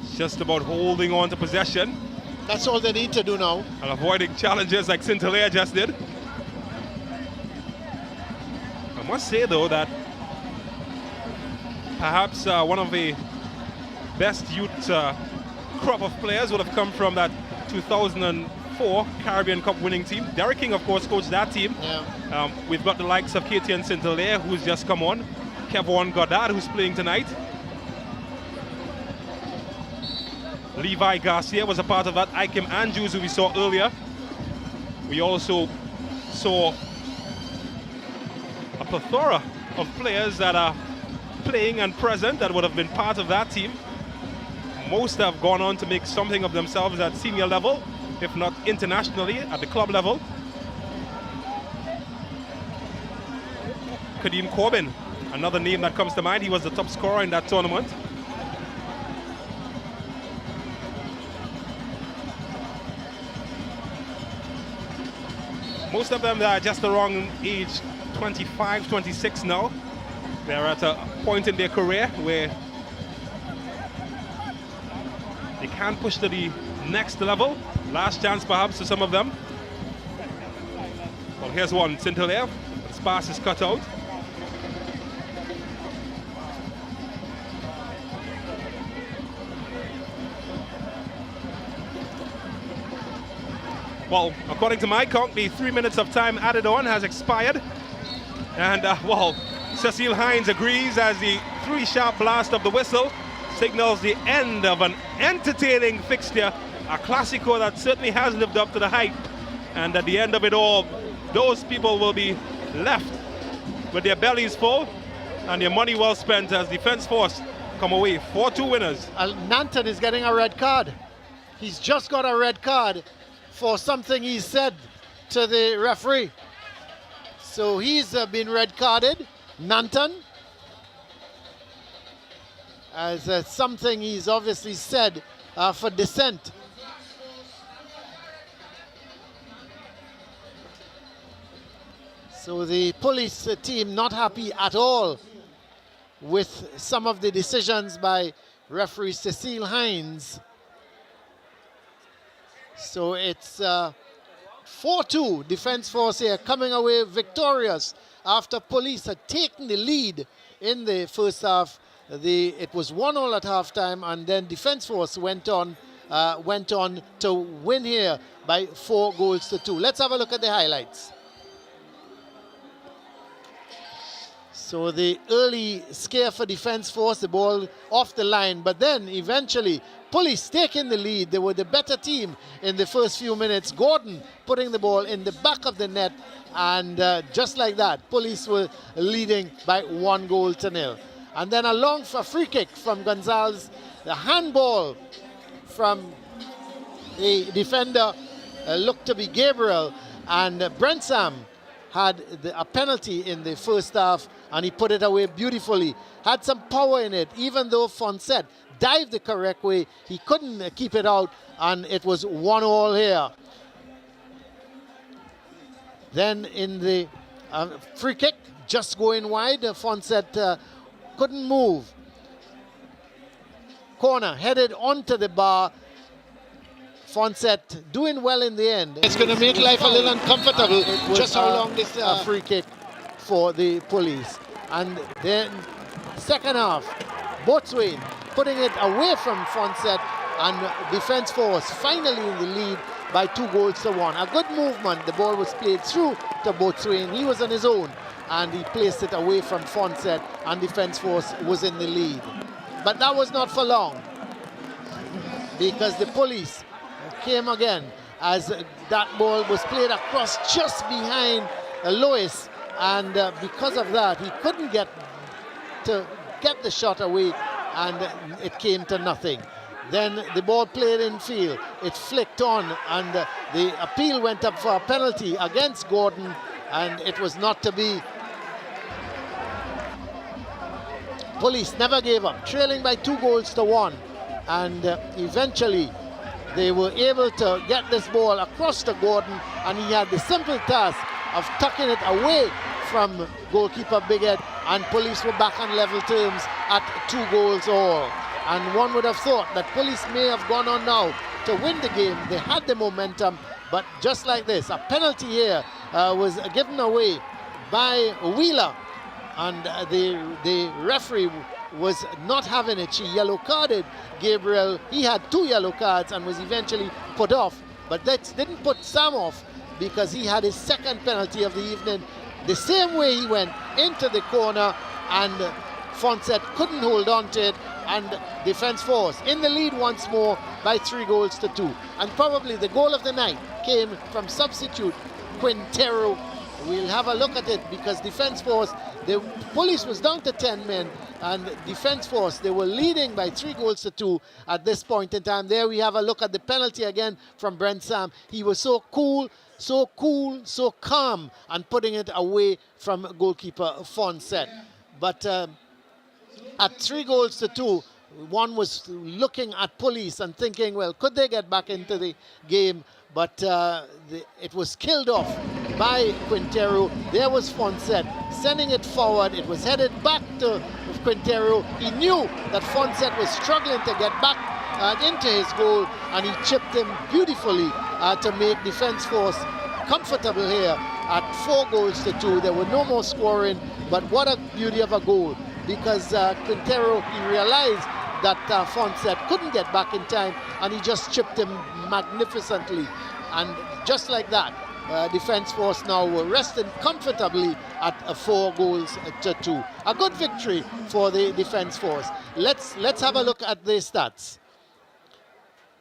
It's just about holding on to possession. That's all they need to do now. And avoiding challenges like St-Hilaire just did. I must say though that perhaps one of the best youth crop of players would have come from that 2004 Caribbean Cup winning team. Derek King, of course, coached that team. Yeah. We've got the likes of Katian St-Hilaire, who's just come on. Kevon Goddard, who's playing tonight. Levi Garcia was a part of that. Ikem Andrews, who we saw earlier. We also saw a plethora of players that are playing and present that would have been part of that team. Most have gone on to make something of themselves at senior level, if not internationally, at the club level. Kadeem Corbin, another name that comes to mind. He was the top scorer in that tournament. Most of them are just around age 25, 26 now. They're at a point in their career where they can push to the next level. Last chance perhaps to some of them. Well, here's one, St-Hilaire. His pass is cut out. Well, according to my count, the 3 minutes of time added on has expired. And, well, Cecile Hines agrees as the 3-sharp blast of the whistle signals the end of an entertaining fixture, a Clasico that certainly has lived up to the hype. And at the end of it all, those people will be left with their bellies full and their money well spent as Defence Force come away 4-2 winners. Nanton is getting a red card. He's just got a red card for something he said to the referee. So he's been red carded, Nanton, as something he's obviously said for dissent. So the police team not happy at all with some of the decisions by referee Cecile Hines. So it's 4-2, Defence Force here coming away victorious after police had taken the lead in the first half. It was 1-1 at halftime, and then Defence Force went on to win here by 4-2. Let's have a look at the highlights. So the early scare for Defence Force, the ball off the line, but then eventually police taking the lead. They were the better team in the first few minutes. Gordon putting the ball in the back of the net, and just like that, police were leading by 1-0. And then a long free kick from Gonzalez, the handball from the defender looked to be Gabriel, and Brentsam had a penalty in the first half, and he put it away beautifully. Had some power in it, even though Fonset dived the correct way. He couldn't keep it out, and it was 1-1 here. Then in the free kick, just going wide, Fonset couldn't move. Corner headed onto the bar. Fonset doing well in the end. It's going to make life a little uncomfortable. Just how long this free kick for the police. And then second half, Boatswain putting it away from Fonset, and DefenceForce finally in the lead by 2-1. A good movement. The ball was played through to Boatswain. He was on his own, and he placed it away from Fonset, and DefenceForce was in the lead. But that was not for long, because the police came again as that ball was played across just behind Lois, and because of that he couldn't get the shot away, and it came to nothing. Then the ball played in field, it flicked on, and the appeal went up for a penalty against Gordon, and it was not to be. Police never gave up, trailing by 2-1, and eventually they were able to get this ball across to Gordon, and he had the simple task of tucking it away from goalkeeper Bighead, and Police were back on level terms at 2-all. And one would have thought that Police may have gone on now to win the game. They had the momentum, but just like this, a penalty here was given away by Wheeler, and the referee was not having it. She yellow carded Gabriel. He had 2 yellow cards and was eventually put off, but that didn't put Sam off, because he had his second penalty of the evening. The same way he went into the corner, and Fonset couldn't hold on to it, and DefenceForce in the lead once more by 3-2. And probably the goal of the night came from substitute Quintero. We'll have a look at it, because DefenceForce, the Police was down to 10 men, and DefenceForce, they were leading by 3-2 at this point in time. There we have a look at the penalty again from Brent Sam. He was so cool, so calm, and putting it away from goalkeeper Fonset. But at 3-2, one was looking at Police and thinking, well, could they get back into the game? But it was killed off by Quintero. There was Fonset sending it forward. It was headed back to Quintero. He knew that Fonset was struggling to get back into his goal, and he chipped him beautifully to make DefenceForce comfortable here at 4-2. There were no more scoring, but what a beauty of a goal, because Quintero, he realized that Fonset couldn't get back in time, and he just chipped him magnificently. And just like that, DefenceForce now were resting comfortably at 4-2. A good victory for the DefenceForce. Let's have a look at the stats.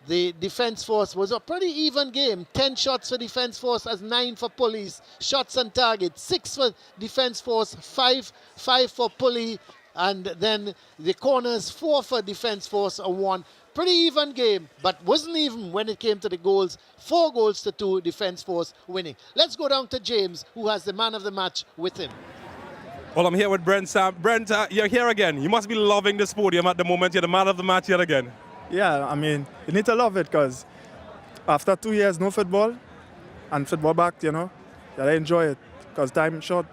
The DefenceForce was a pretty even game. 10 shots for DefenceForce as 9 for Police. Shots on target, 6 for DefenceForce, 5 for Police. And then the corners, 4 for DefenceForce, 1. Pretty even game, but wasn't even when it came to the goals. 4-2, DefenceForce winning. Let's go down to James, who has the man of the match with him. Well, I'm here with Brent Sam. Brent, you're here again. You must be loving this podium at the moment. You're the man of the match yet again. Yeah, I mean, you need to love it, because after 2 years, no football, and football back, you gotta enjoy it, because time is short.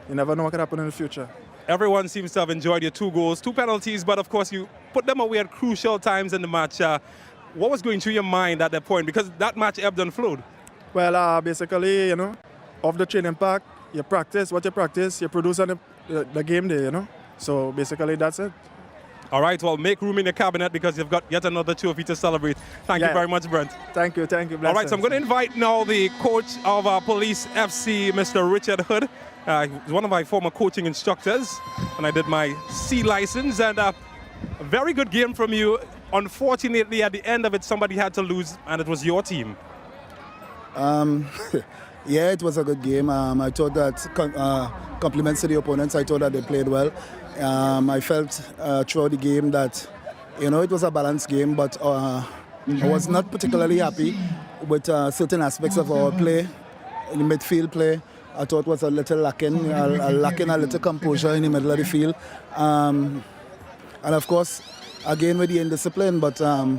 You never know what can happen in the future. Everyone seems to have enjoyed your 2 goals, 2 penalties, but of course you put them away at crucial times in the match. What was going through your mind at that point? Because that match ebbed and flowed. Well, basically, off the training park, you practice what you practice, you produce on the game day, So basically that's it. All right, well, make room in your cabinet, because you've got yet another trophy to celebrate. Thank you very much, Brent. Thank you. Blessings. All right, so I'm going to invite now the coach of Police FC, Mr. Richard Hood. He's one of my former coaching instructors, and I did my C license, and a very good game from you. Unfortunately, at the end of it, somebody had to lose, and it was your team. Yeah, it was a good game. I thought that compliments to the opponents. I thought that they played well. I felt throughout the game that, it was a balanced game, but I was not particularly happy with certain aspects of our play, in the midfield play. I thought was a little lacking a little composure in the middle of the field. And of course, again with the indiscipline, but at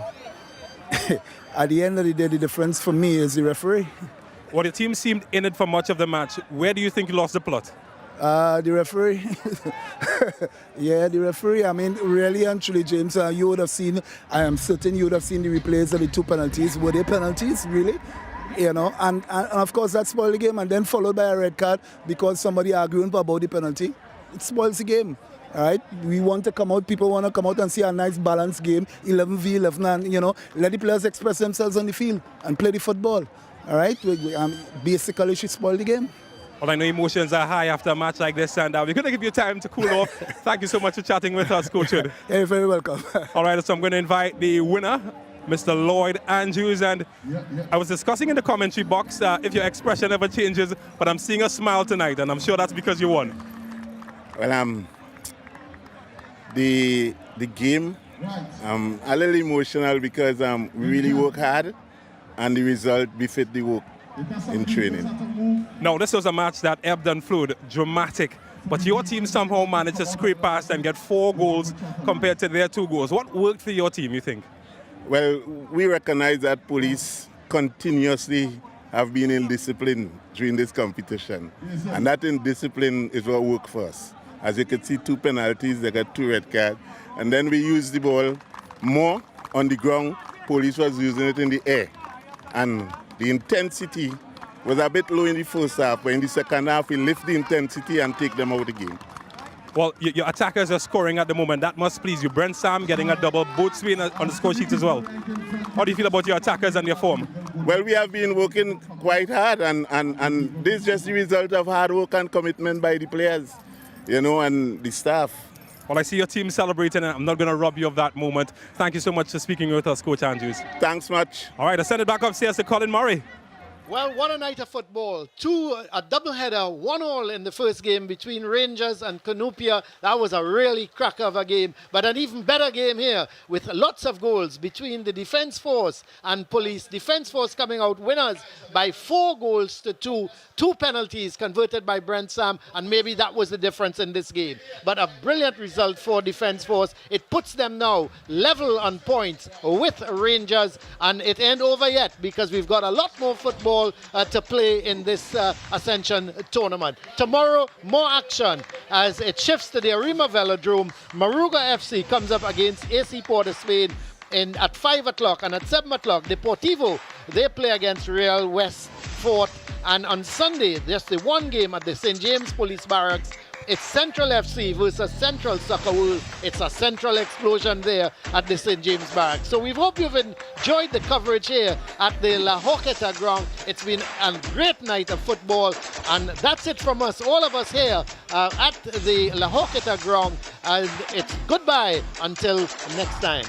the end of the day, the difference for me is the referee. Well, your team seemed in it for much of the match. Where do you think you lost the plot? The referee. Yeah, the referee. I mean, really and truly, James, you would have seen, I am certain you would have seen the replays of the 2 penalties. Were they penalties, really? You know, and of course that spoiled the game, and then followed by a red card because somebody arguing about the penalty. It spoils the game. All right, we want to come out, people want to come out and see a nice balanced game, 11v11, and, you know, let the players express themselves on the field and play the football. All right, basically she spoiled the game. Well, I know emotions are high after a match like this, and we're going to give you time to cool off. Thank you so much for chatting with us, Coach Hood. You're very welcome. All right, so I'm going to invite the winner, Mr. Lloyd Andrews, and I was discussing in the commentary box if your expression ever changes, but I'm seeing a smile tonight, and I'm sure that's because you won. Well, the game, a little emotional because we really work hard, and the result befit the work in training. Now, this was a match that ebbed and flowed, dramatic, but your team somehow managed to scrape past and get 4 goals compared to their 2 goals. What worked for your team, you think? Well, we recognize that police continuously have been in discipline during this competition, and that indiscipline is what worked for us. As you can see, 2 penalties, they got 2 red cards, and then we used the ball more on the ground. Police was using it in the air, and the intensity was a bit low in the first half, but in the second half, we lift the intensity and take them out of the game. Well, your attackers are scoring at the moment. That must please you. Brent Sam getting a double, both Swin on the score sheet as well. How do you feel about your attackers and your form? Well, we have been working quite hard, and this is just the result of hard work and commitment by the players, you know, and the staff. Well, I see your team celebrating, and I'm not going to rob you of that moment. Thank you so much for speaking with us, Coach Andrews. Thanks much. All right, I send it back upstairs to Colin Murray. Well, what a night of football. A doubleheader, 1-1 in the first game between Rangers and Canopia. That was a really cracker of a game. But an even better game here with lots of goals between the Defence Force and Police. Defence Force coming out winners by 4 goals to 2. 2 penalties converted by Brent Sam, and maybe that was the difference in this game. But a brilliant result for Defence Force. It puts them now level on points with Rangers, and it ain't over yet because we've got a lot more football to play in this Ascension tournament. Tomorrow, more action as it shifts to the Arima Velodrome. Maruga FC comes up against AC Port of Spain at 5 o'clock, and at 7 o'clock, Deportivo, they play against Real West Fort. And on Sunday, there's the 1 game at the St. James Police Barracks. It's Central FC versus Central Soccer World. It's a central explosion there at the St. James Barracks. So we hope you've enjoyed the coverage here at the La Joqueta ground. It's been a great night of football, and that's it from us, all of us here at the La Joqueta ground. And it's goodbye until next time.